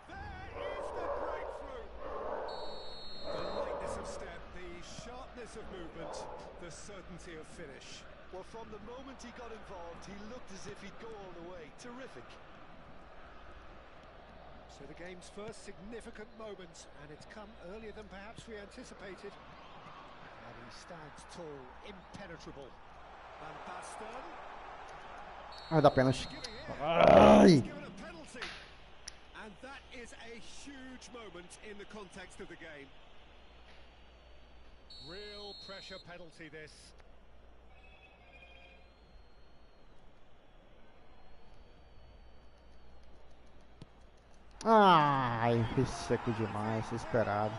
There is the breakthrough. The lightness of step, the sharpness of movement, the certainty of finish. Well, from the moment he got involved, he looked as if he'd go all the way. Terrific. So the game's first significant moment, and it's come earlier than perhaps we anticipated. And he stands tall, impenetrable. Van Basten. Vai dar pênalti. Giving it. Ai! He's given a penalty. And that is a huge moment in the context of the game. Real pressure penalty this. Ai, fiz seco demais, esperado.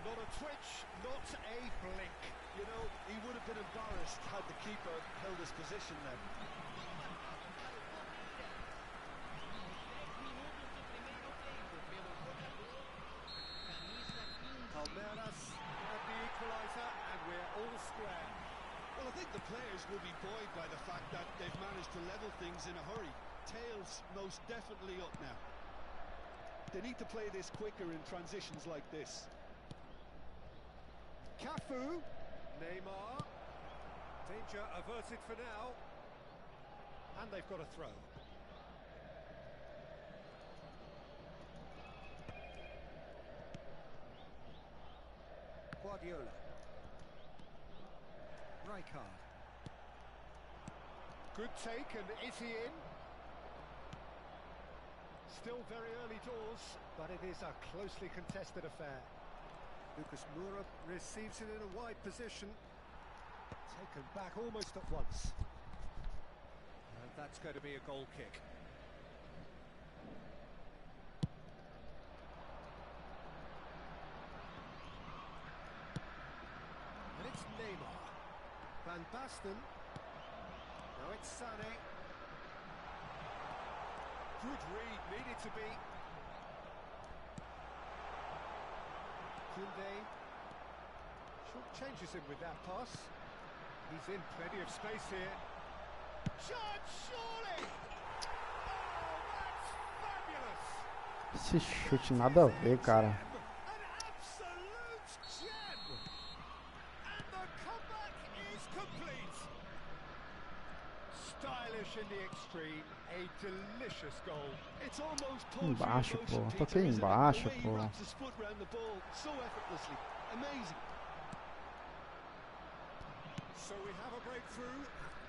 Not a twitch, not a blink. You know, he would have been embarrassed had the keeper held his position then. 10 minutos do primeiro tempo pelo jogador. Camisa 15. Palmeiras have the equaliser and we're all square. Well, I think the players will be buoyed by the fact that they've managed to level things in a hurry. Tails most definitely up now. They need to play this quicker in transitions like this. Cafu, Neymar, danger averted for now, and they've got a throw. Guardiola, Rijkaard, good take, and is he in? Still very early doors, but it is a closely contested affair. Lucas Moura receives it in a wide position. Taken back almost at once. And that's going to be a goal kick. And it's Neymar. Van Basten. Now it's Sané. Good read, needed to be. Koundé short changes him with that pass. He's in plenty of space here. Chance, surely! Oh, that's fabulous! Esse chute nada a ver, cara. An absolute gem! And the comeback is complete. Stylish in the extreme, a delicious goal. It's almost poetry in Embaixo, motion, pô. Peter, Toquei isn't it? embaixo, The way he pô. wraps his foot round the ball so effortlessly. Amazing. So we have a breakthrough.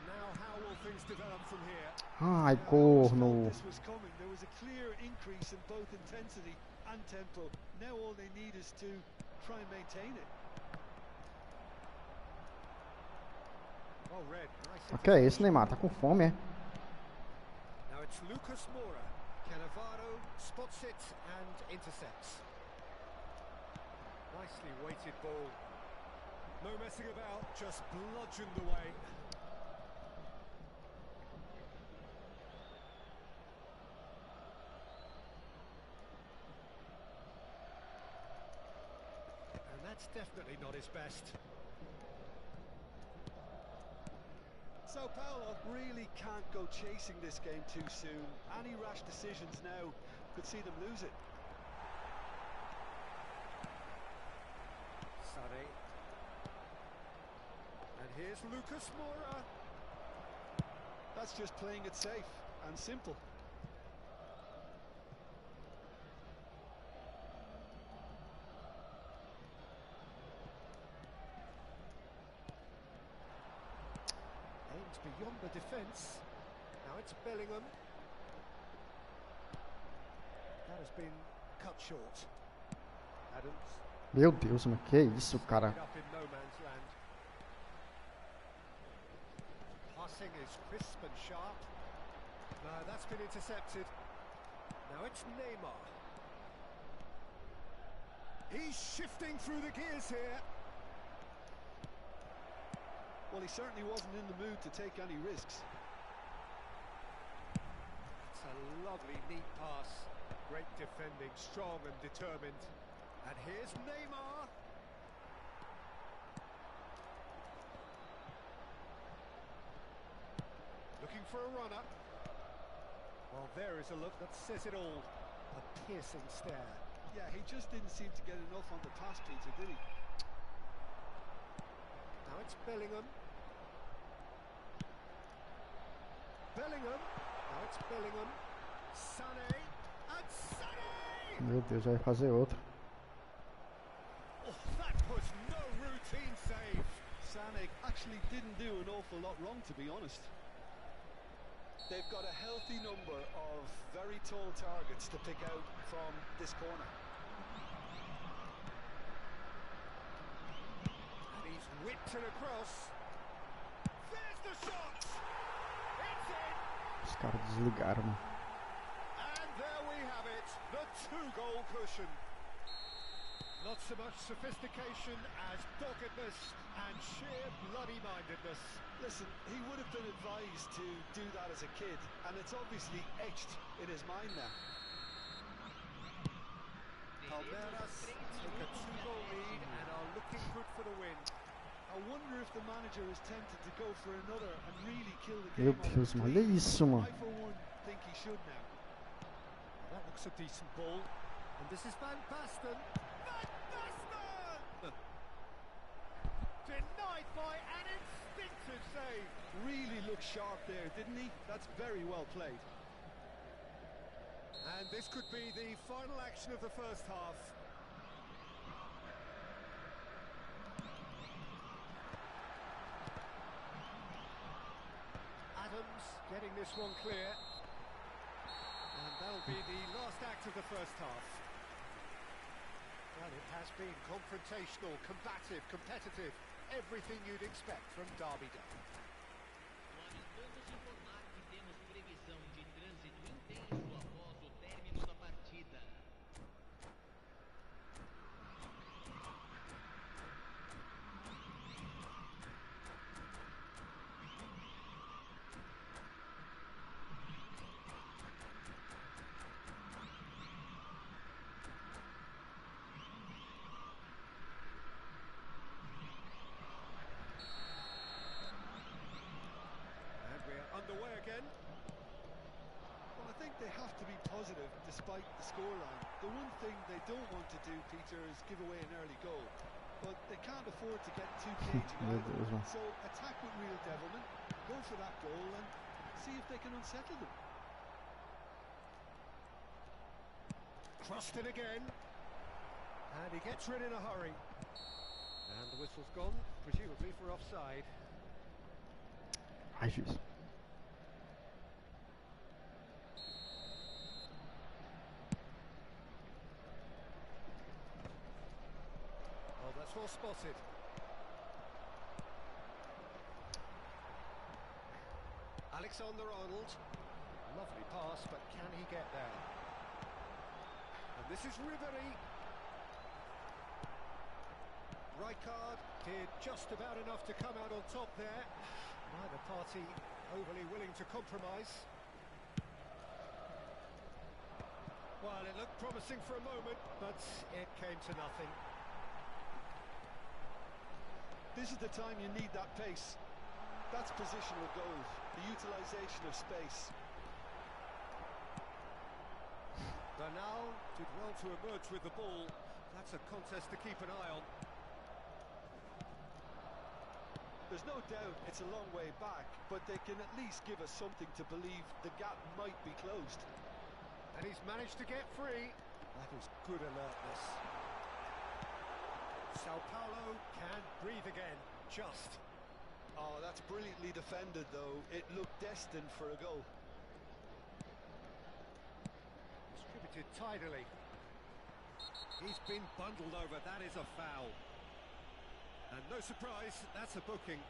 Now how will things develop from here? Ai, I always felt corno. this was coming. There was a clear increase in both intensity and tempo. Now all they need is to try and maintain it. Oh, Red, nice. O que é isso, Neymar? Tá com fome, é? Now it's Lucas Moura. Cannavaro spots it and intercepts. Nicely weighted ball. No messing about, just bludgeoned away. And that's definitely not his best. Sao Paulo really can't go chasing this game too soon. Any rash decisions now Could see them lose it. Sane. And here's Lucas Moura. That's just playing it safe and simple. Aimed beyond the defence. Now it's Bellingham. That has been cut short. Adams. Meu Deus, mas que isso, cara? Up in no man's land. Passing is crisp and sharp. No, that's been intercepted. Now it's Neymar. He's shifting through the gears here. Well, he certainly wasn't in the mood to take any risks. It's a lovely, neat pass. Great defending, strong and determined. And here's Neymar. Looking for a runner. Well, there is a look that says it all. A piercing stare. Yeah, he just didn't seem to get enough on the pass, Peter, did he? Now it's Bellingham. Bellingham. Now it's Bellingham. Sane. And Sane! Meu Deus, vai fazer outra. Oh, that was no routine save. Sane actually didn't do an awful lot wrong, to be honest. They've got a healthy number of very tall targets to pick out from this corner. And he's whipped it across. There's the shot! It's in! Os caras desligaram, mano. And there we have it, the two-goal cushion. Not so much sophistication as doggedness and sheer bloody-mindedness. Listen, he would have been advised to do that as a kid, and it's obviously etched in his mind now. Palmeiras take a two-goal lead and are looking good for the win. I wonder if the manager is tempted to go for another and really kill the Meu game. Deus, mano, olha isso, mano. I, for one, think he should now. That looks a decent ball. And this is Van Basten. Van Basten! Denied by an instinctive save. Really looked sharp there, didn't he? That's very well played. And this could be the final action of the first half. Adams getting this one clear. And that'll be the last act of the first half. Well, it has been confrontational, combative, competitive, everything you'd expect from Derby Day. Lamentamos informar que temos previsão de trânsito intenso após o término da partida. Underway again. Well, I think they have to be positive despite the scoreline. The one thing they don't want to do, Peter, is give away an early goal. But they can't afford to get too cagey Meu either. Deus, mano. So attack with real devilment, go for that goal and see if they can unsettle them. Crossed it again. And he gets rid in a hurry. And the whistle's gone, presumably for offside. Ai, juiz. Oh, that's well spotted. Alexander-Arnold. Lovely pass, but can he get there? And this is Ribery. Rijkaard did just about enough to come out on top there. Neither party overly willing to compromise. Well, it looked promising for a moment, but it came to nothing. This is the time you need that pace. That's positional goal, the utilisation of space. Bernal did well to emerge with the ball. That's a contest to keep an eye on. There's no doubt it's a long way back, but they can at least give us something to believe the gap might be closed. And he's managed to get free. That is good alertness. Sao Paulo can breathe again, just. Oh, that's brilliantly defended, though. It looked destined for a goal. Distributed tidily. He's been bundled over. That is a foul. And no surprise, that's a booking.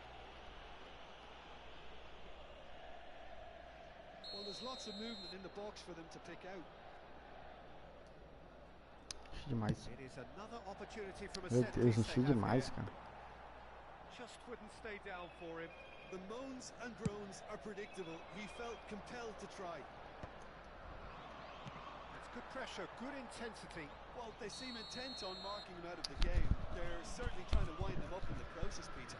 Well, there's lots of movement in the box for them to pick out. Demais. It is another opportunity from a Meu set Deus, piece enchi they have demais, here. cara. Just wouldn't stay down for him. The moans and groans are predictable. He felt compelled to try. It's good pressure, good intensity. Well, they seem intent on marking him out of the game. They're certainly trying to wind him up in the process, Peter.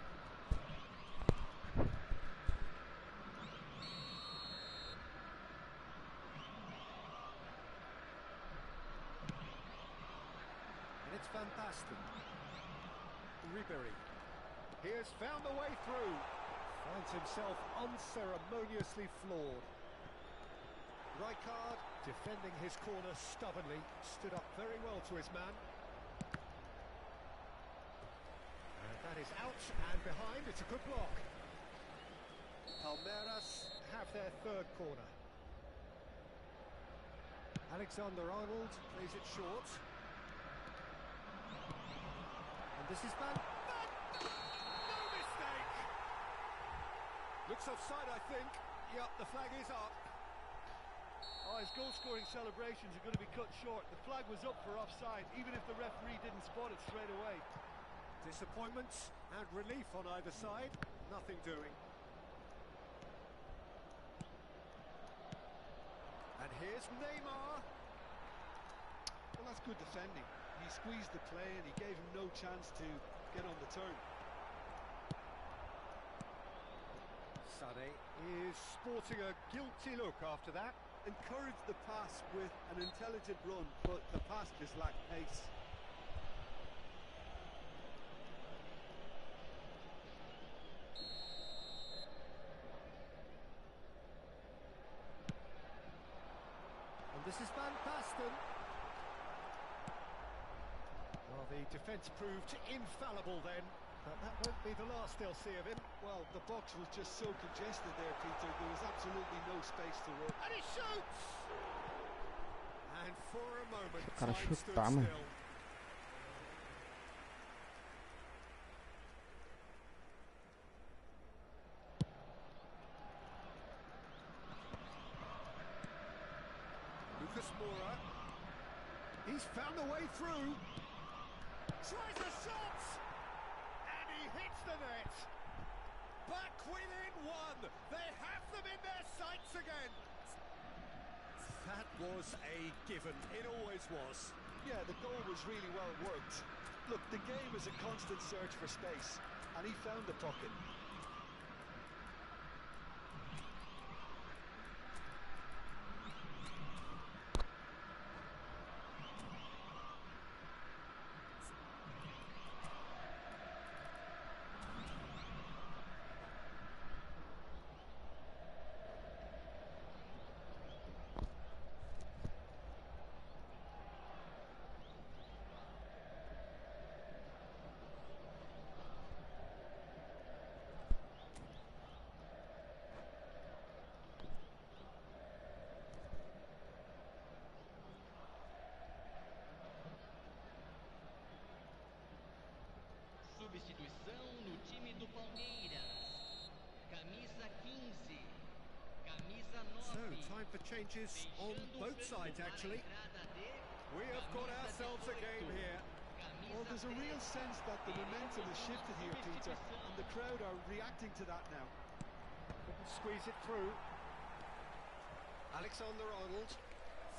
And it's Van Basten. Ribéry. He has found the way through. Finds himself unceremoniously floored. Rijkaard, defending his corner stubbornly, stood up very well to his man. And that is out and behind. It's a good block. Palmeiras have their third corner. Alexander-Arnold plays it short. And this is Van. No mistake! Looks offside, I think. Yep, the flag is up. Oh, his goal-scoring celebrations are going to be cut short. The flag was up for offside, even if the referee didn't spot it straight away. Disappointment and relief on either side. Nothing doing. And here's Neymar. Well, that's good defending. He squeezed the play and he gave him no chance to get on the turn. Sané is sporting a guilty look after that. Encouraged the pass with an intelligent run, but the pass just lacked pace. And this is Van Basten. Well, the defence proved infallible then, but that won't be the last they'll see of him. Well, the box was just so congested there, Peter. There was absolutely no space to work. And he shoots! And for a moment, Cara, time stood chutar, mano. still. Lucas Moura. He's found a way through. Tries a shot! And he hits the net. Back within one. They have them in their sights again. That was a given. It always was. Yeah, the goal was really well worked. Look, the game is a constant search for space, and he found the pocket. Substituição no time do Palmeiras. Camisa 15. Camisa 9. So, time for changes on both sides, actually. We have got ourselves a game here. Well, there's a real sense that the momentum has shifted here, Peter, and the crowd are reacting to that now. Couldn't squeeze it through. Alexander-Arnold,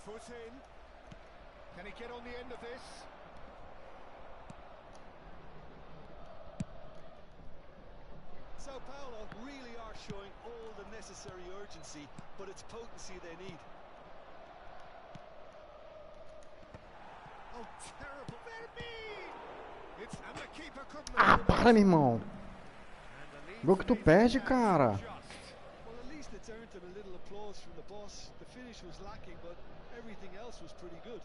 foot in. Can he get on the end of this? Sao Paulo really are showing all the necessary urgency, but it's potency they need. And the keeper couldn't Ah, hold it. para, meu irmão. And the lead Gol que tu stays perde, intact, cara. just. Well, at least it's earned him a little applause from the boss. The finish was lacking, but everything else was pretty good.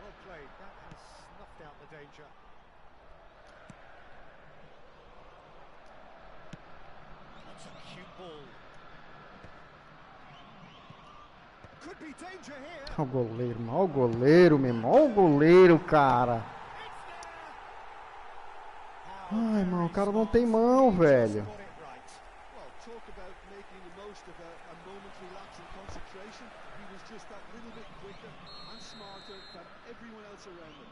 Well played. That has snuffed out the danger. That's a cute ball. Could be danger here. Olha o goleiro, mano. Olha o goleiro, meu irmão. Olha o goleiro, cara. Ai, mano, o cara não tem mão, velho. Well, talk about making the most of a momentary lapse in concentration. He was just that little bit quicker and smarter than everyone else around him.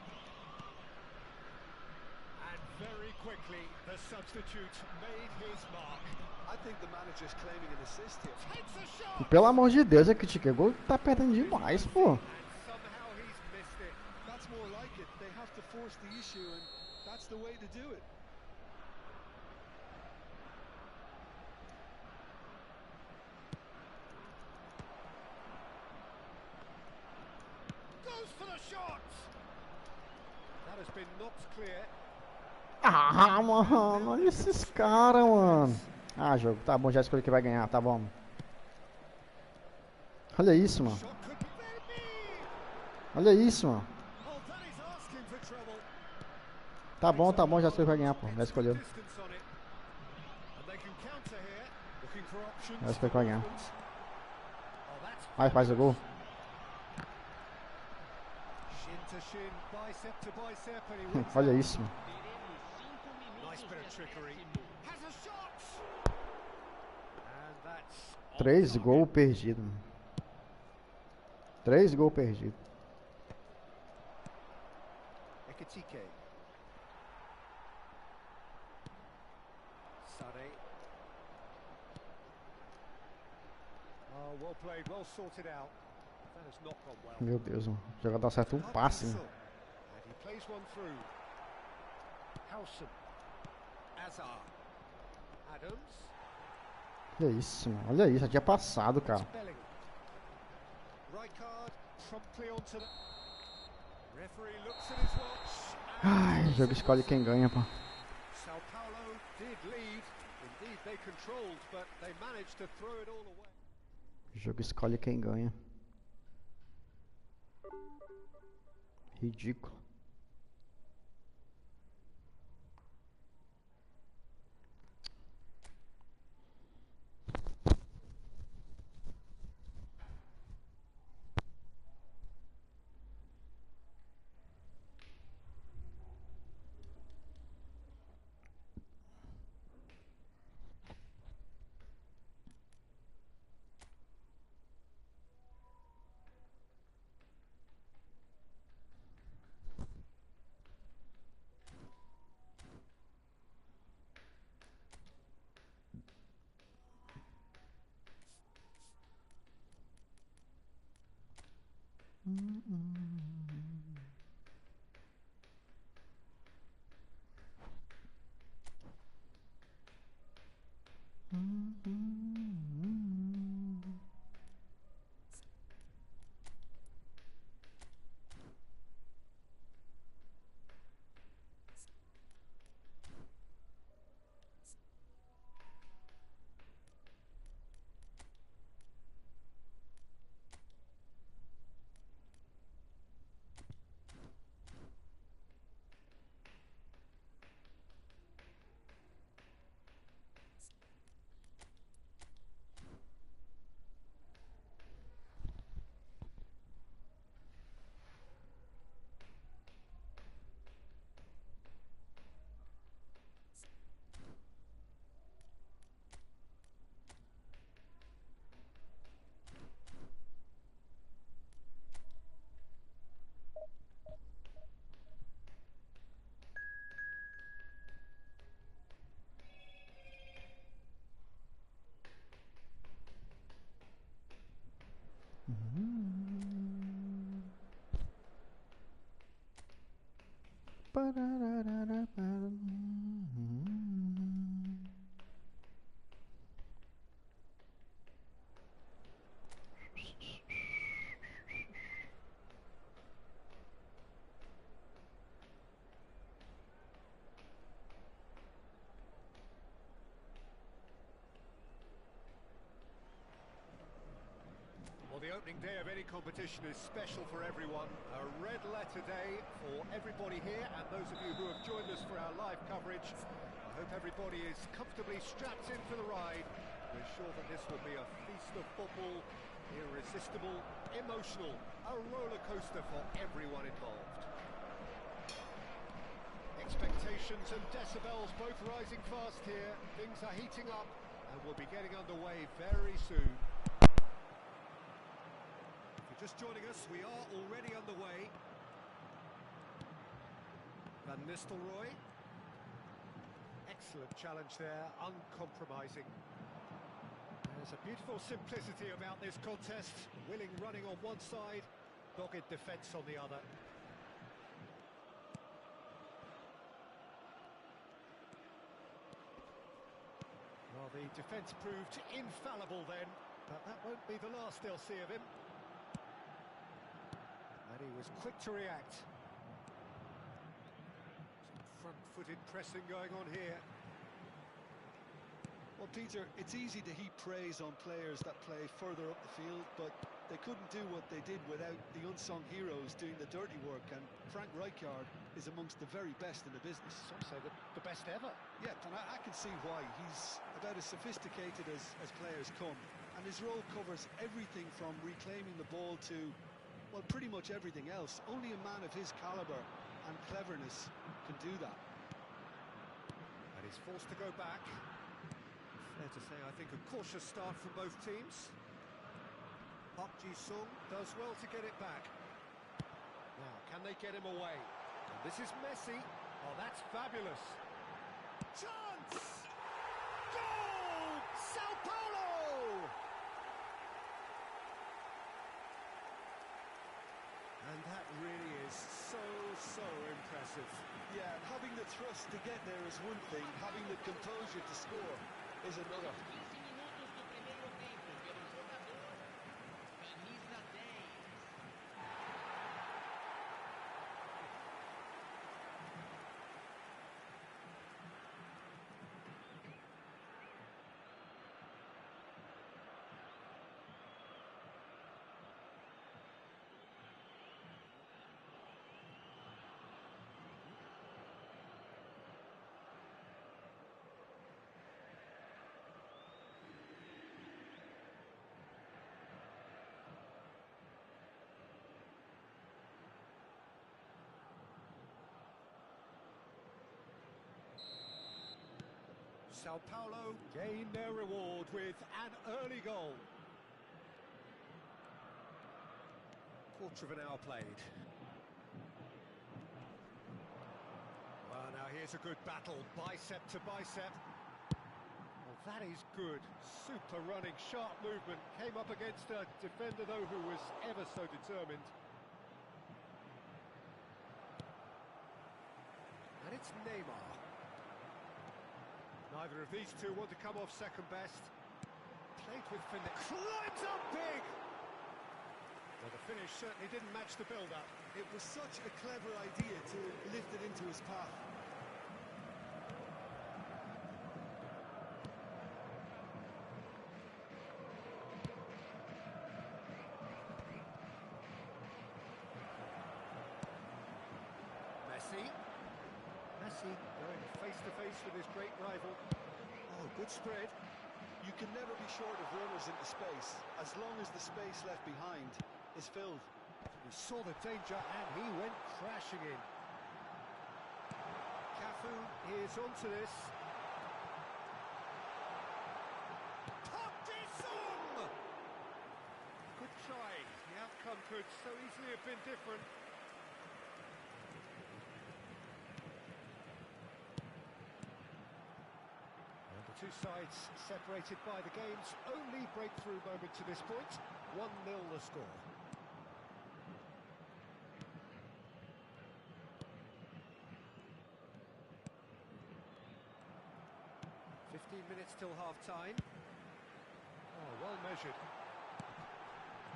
And very quickly, the substitute made his mark. I think the manager's claiming an assist here. Takes a shot. Pelo amor de Deus, é que o gol tá perdendo demais, pô. And somehow he's missed it. That's more like it. They have to force the issue, and that's the way to do it. Goes for the shot. That has been knocked clear. Ah, mano, olha esses caras, mano. Ah, jogo, tá bom, já escolhi que vai ganhar, tá bom. Olha isso, mano. Shot could be maybe. Olha isso, mano. Oh, that is asking for trouble. Tá bom, já escolhi que vai ganhar, pô. Já escolheu. Distance on it. And they can counter here. Looking for options. Já escolhi que vai ganhar. Oh, that's Vai, faz o gol. shin to shin, bicep to bicep, and he wins. Olha isso, mano. Nice bit of trickery. Has a shot. And that's 3 gols perdidos, mano. 3 gols perdidos. Ekitike. Sade. Oh, well played, well sorted out. That has not gone well. Meu Deus, mano. O jogador acerta um passe, mano. And he plays one through. Howson. Azar. Adams. Olha isso, mano. Olha isso, já tinha passado, cara. Bellingham. Rijkaard promptly onto the... Referee looks at his watch. Ai, o jogo escolhe quem ganha, pô. Sao Paulo did lead. Indeed, they controlled, but they managed to throw it all away. O jogo escolhe quem ganha. Ridículo. opening day of any competition is special for everyone. A red letter day for everybody here, and those of you who have joined us for our live coverage. I hope everybody is comfortably strapped in for the ride. We're sure that this will be a feast of football, irresistible, emotional, a roller coaster for everyone involved. Expectations and decibels both rising fast here. Things are heating up, and we'll be getting underway very soon. Just joining us, we are already underway. Van Nistelrooy. Excellent challenge there, uncompromising. There's a beautiful simplicity about this contest. Willing running on one side, dogged defence on the other. Well, the defence proved infallible then, but that won't be the last they'll see of him. And he was quick to react. Some front-footed pressing going on here. Well, Peter, it's easy to heap praise on players that play further up the field, but they couldn't do what they did without the unsung heroes doing the dirty work, and Frank Rijkaard is amongst the very best in the business. Some say the best ever. Yeah, and I can see why. He's about as sophisticated as players come, and his role covers everything from reclaiming the ball to, well, pretty much everything else. Only a man of his calibre and cleverness can do that. And he's forced to go back. Fair to say, I think, a cautious start from both teams. Park Ji-sung does well to get it back. Now, can they get him away? And this is Messi. Oh, that's fabulous. Chance! Goal! Sao Paulo! And that really is so impressive. Yeah, having the thrust to get there is one thing, having the composure to score is another. 15 minutos do primeiro tempo pelo jogador camisa 10. Sao Paulo gain their reward with an early goal. Quarter of an hour played. Well, now here's a good battle, bicep to bicep. Well, that is good. Super running, sharp movement. Came up against a defender, though, who was ever so determined. And it's Neymar. Neither of these two want to come off second best. Played with finesse. Climbs up big! Well, the finish certainly didn't match the build-up. It was such a clever idea to lift it into his path. Messi going face-to-face with his great rival. Oh, good spread. You can never be short of runners into space, as long as the space left behind is filled. He saw the danger and he went crashing in. Cafu is onto this. Park Ji-sung! Good try. The outcome could so easily have been different. Two sides separated by the game's only breakthrough moment to this point. 1-0 the score. Minutes till half-time. Oh, well measured.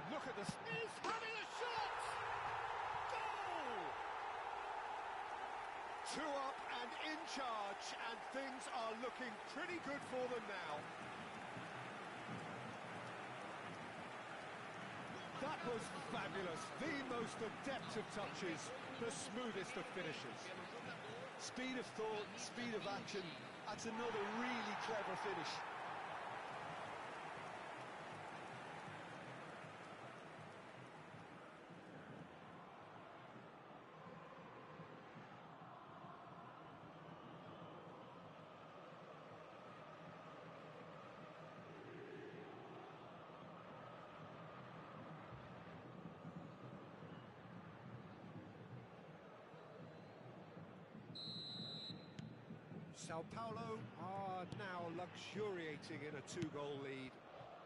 Look at this. He's having a shot! Goal! 2 up and in charge, and things are looking pretty good for them now. was fabulous. The most adept of touches, the smoothest of finishes. Speed of thought, speed of action. That's another really clever finish. Sao Paulo are now luxuriating in a two-goal lead.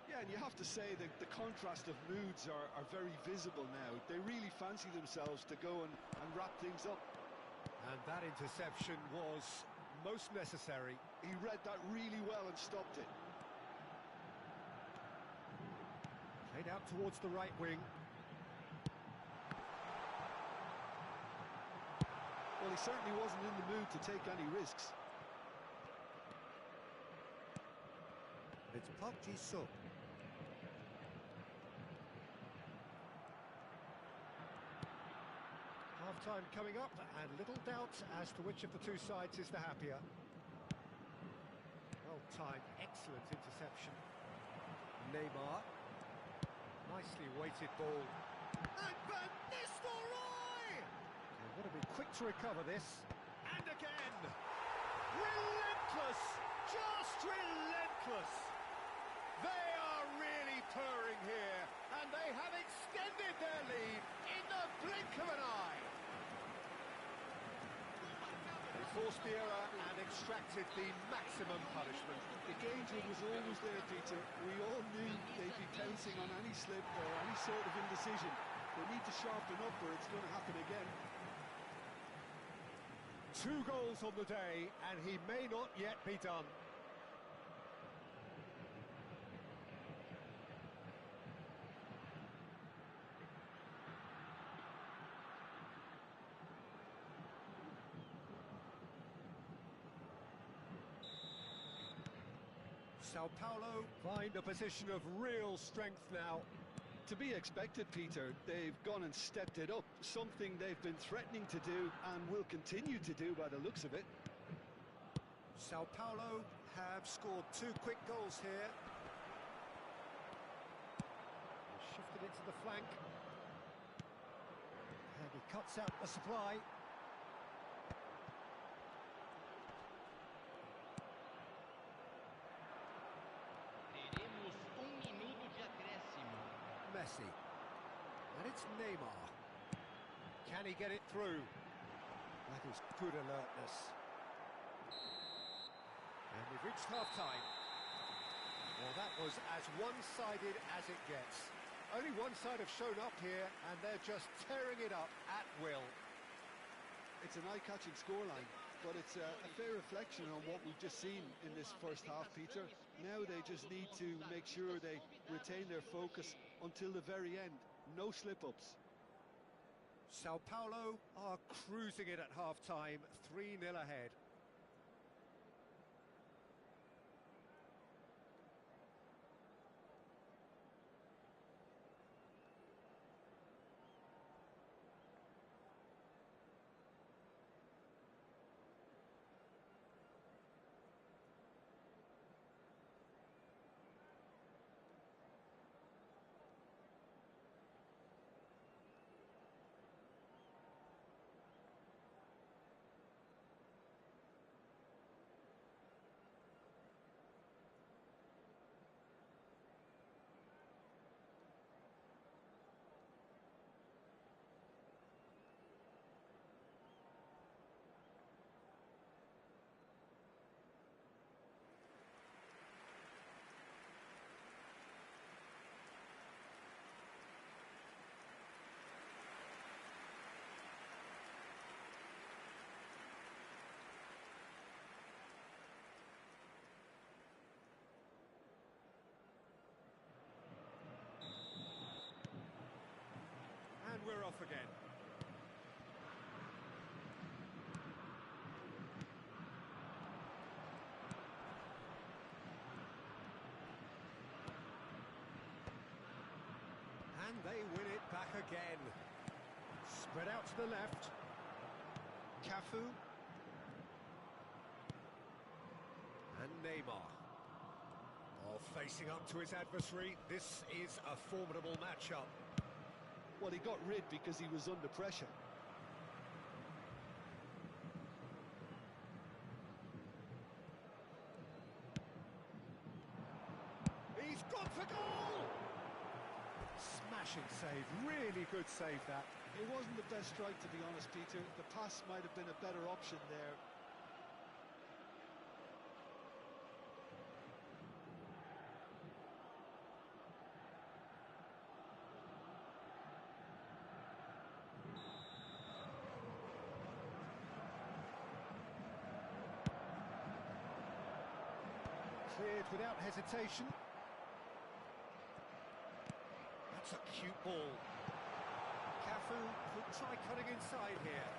Yeah, and you have to say that the contrast of moods are very visible now. They really fancy themselves to go and wrap things up. And that interception was most necessary. He read that really well and stopped it. Played out towards the right wing. Well, he certainly wasn't in the mood to take any risks. It's Park Ji-suk. Half-time coming up, and little doubt as to which of the two sides is the happier. Well-timed, excellent interception. Neymar. Nicely weighted ball. And Van Nistelrooy! They've got to be quick to recover this. And again! Relentless! Just relentless! They are really purring here, and they have extended their lead in the blink of an eye. They forced the error and extracted the maximum punishment. The danger was always there, Peter. We all knew they'd be pouncing on any slip or any sort of indecision. They need to sharpen up or it's going to happen again. 2 goals on the day, and he may not yet be done. Sao Paulo find a position of real strength now. To be expected, Peter. They've gone and stepped it up, something they've been threatening to do and will continue to do by the looks of it. Sao Paulo have scored 2 quick goals here. Shifted it to the flank. And he cuts out the supply. Teremos 1 minuto de acréscimo. Messi. And it's Neymar. Can he get it through? That is good alertness. And we've reached half-time. Well, that was as one-sided as it gets. Only one side have shown up here, and they're just tearing it up at will. It's an eye-catching scoreline, but it's a fair reflection on what we've just seen in this first half, Peter. Now they just need to make sure they retain their focus until the very end. No slip-ups. Sao Paulo are cruising it at half-time, 3-0 ahead. And we're off again. And they win it back again. Spread out to the left. Cafu. And Neymar. Oh, facing up to his adversary. This is a formidable matchup. Well, he got rid because he was under pressure. He's gone for goal! Smashing save, really good save that. It wasn't the best strike, to be honest, Peter. The pass might have been a better option there. Cleared without hesitation. That's a cute ball. Cafu could try cutting inside here.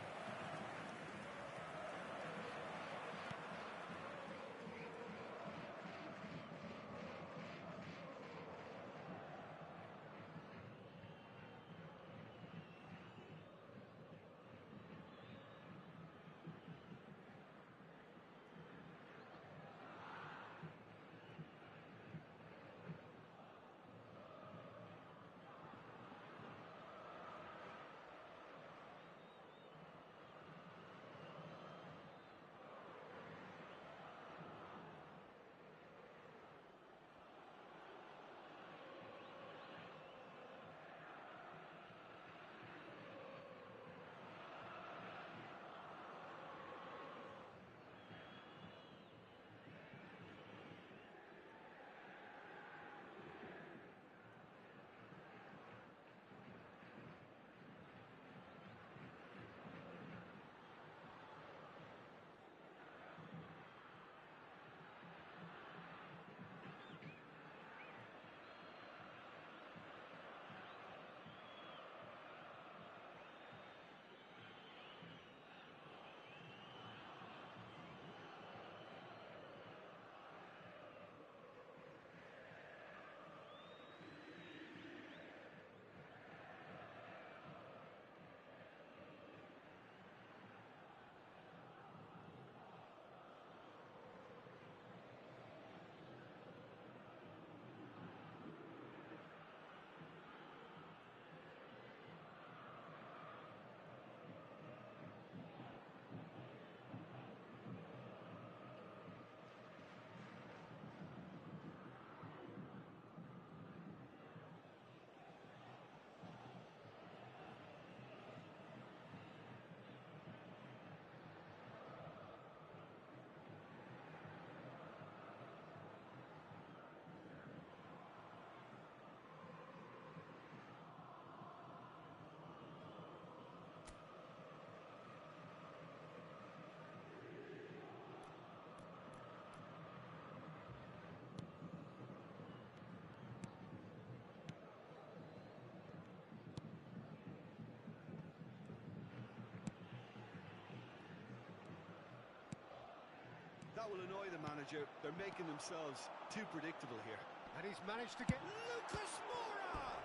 That will annoy the manager. They're making themselves too predictable here. And he's managed to get Lucas Moura!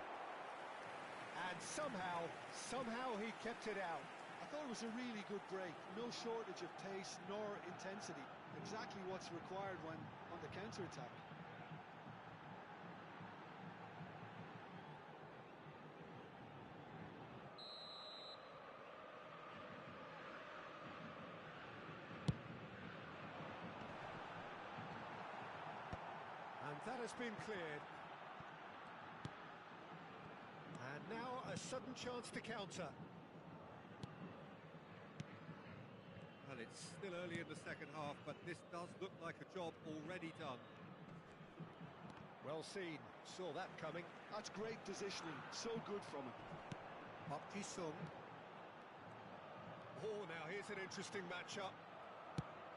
And somehow he kept it out. I thought it was a really good break. No shortage of pace nor intensity. Exactly what's required when on the counter-attack. And that has been cleared. And now a sudden chance to counter. Well, it's still early in the second half, but this does look like a job already done. Well seen, saw that coming. That's great positioning, so good from him. Park Ji-sung. Oh, now here's an interesting matchup.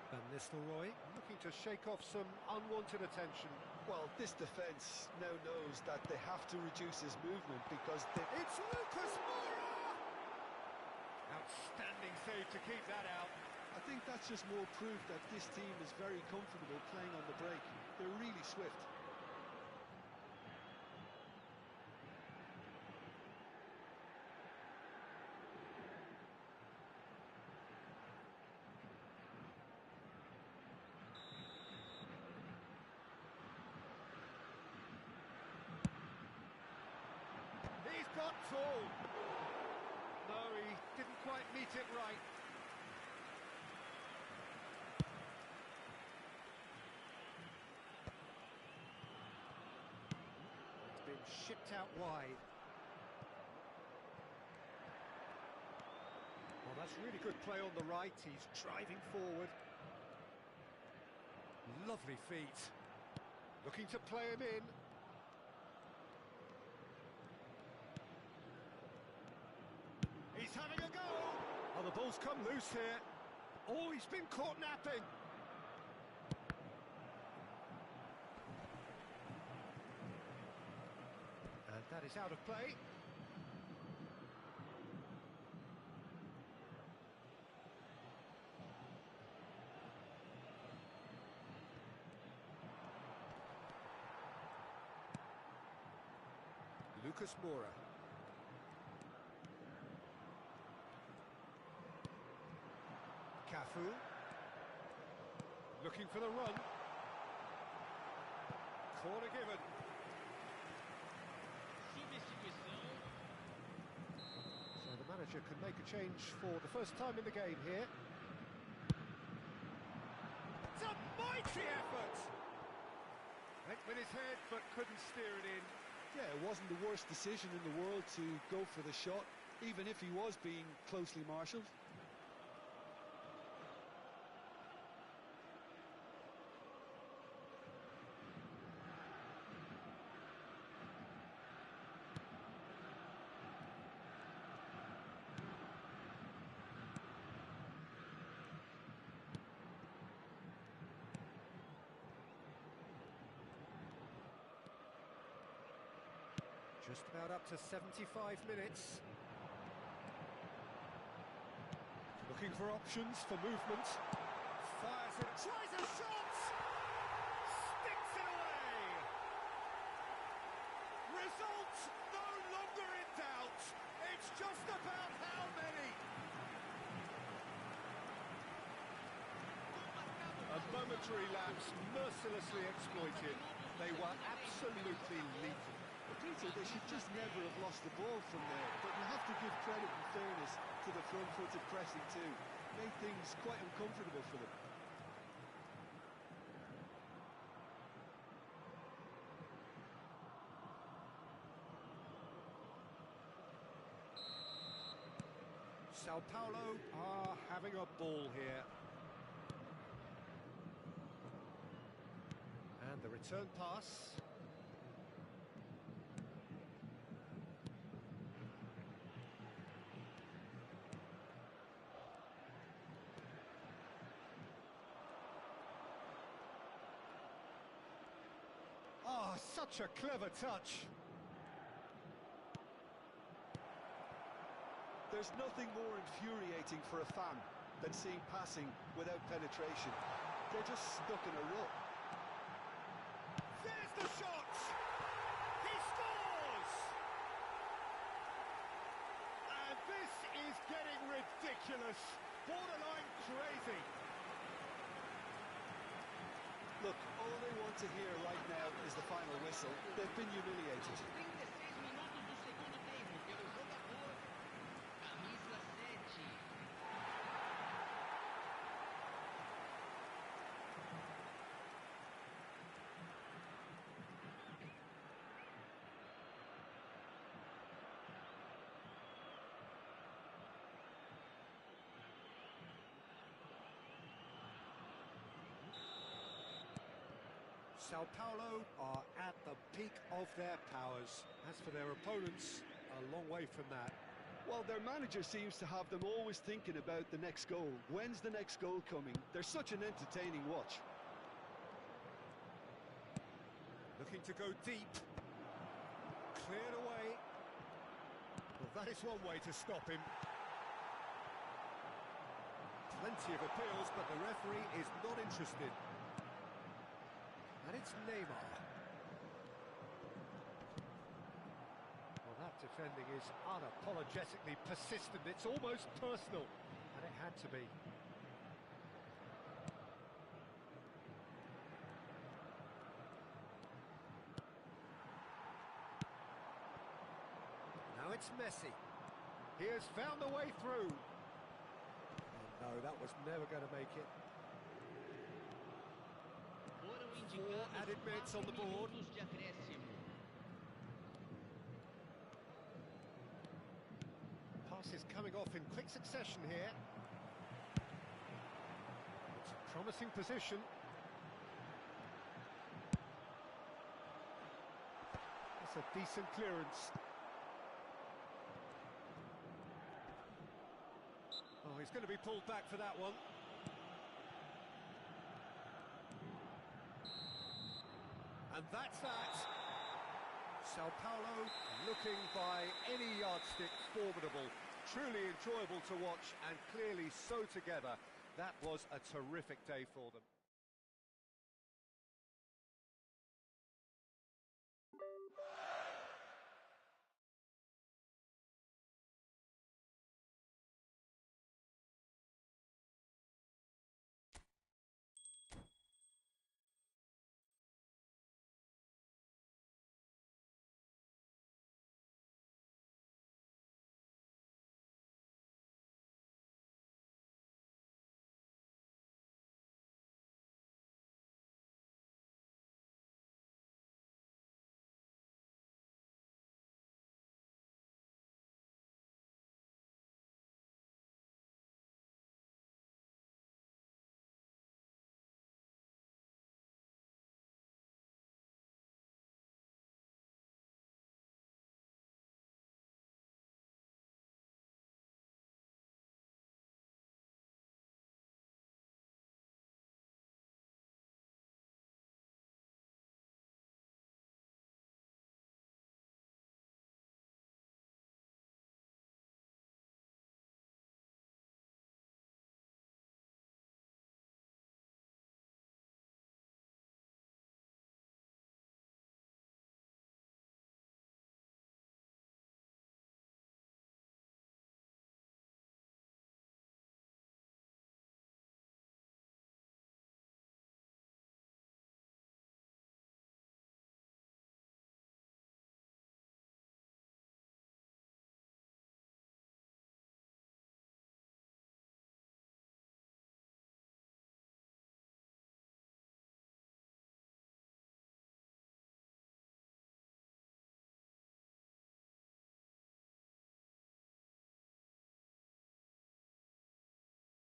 Van Nistelrooy looking to shake off some unwanted attention. Well, this defence now knows that they have to reduce his movement because they... It's Lucas Moura! Outstanding save to keep that out. I think that's just more proof that this team is very comfortable playing on the break. They're really swift. got tall. No, he didn't quite meet it right. It's been shipped out wide. Well, that's really good play on the right. He's driving forward. Lovely feet. Looking to play him in. He's having a go. Oh, the ball's come loose here. Oh, he's been caught napping. And that is out of play. Lucas Moura. Cafu. Looking for the run. Corner given. So the manager can make a change for the first time in the game here. It's a mighty effort! Went with his head but couldn't steer it in. Yeah, it wasn't the worst decision in the world to go for the shot, even if he was being closely marshalled. Just about up to 75 minutes. Looking for options for movement. Fires it, tries a shot! Sticks it away! Result no longer in doubt. It's just about how many. A momentary lapse mercilessly exploited. They were absolutely lethal. Peter, they should just never have lost the ball from there, but you have to give credit and fairness to the front-footed pressing too. Made things quite uncomfortable for them. Sao Paulo are having a ball here. And the return pass. Oh, such a clever touch. There's nothing more infuriating for a fan than seeing passing without penetration. They're just stuck in a rut. There's the shot! He scores! And this is getting ridiculous. Borderline crazy. Look, all they want to hear right now is the final whistle. They've been humiliated. Sao Paulo are at the peak of their powers. As for their opponents, a long way from that. Well, their manager seems to have them always thinking about the next goal. When's the next goal coming? They're such an entertaining watch. Looking to go deep. Cleared away. Well, that is one way to stop him. Plenty of appeals, but the referee is not interested. And it's Neymar. Well, that defending is unapologetically persistent. It's almost personal, and it had to be. Now it's Messi. He has found the way through. Oh, no, that was never going to make it. Foram 4 added minutes on the board. minutos de acréscimo. Passes coming off in quick succession here. It's a promising position. That's a decent clearance. Oh, he's going to be pulled back for that one. And that's that. Sao Paulo looking by any yardstick formidable. Truly enjoyable to watch and clearly so together. That was a terrific day for them.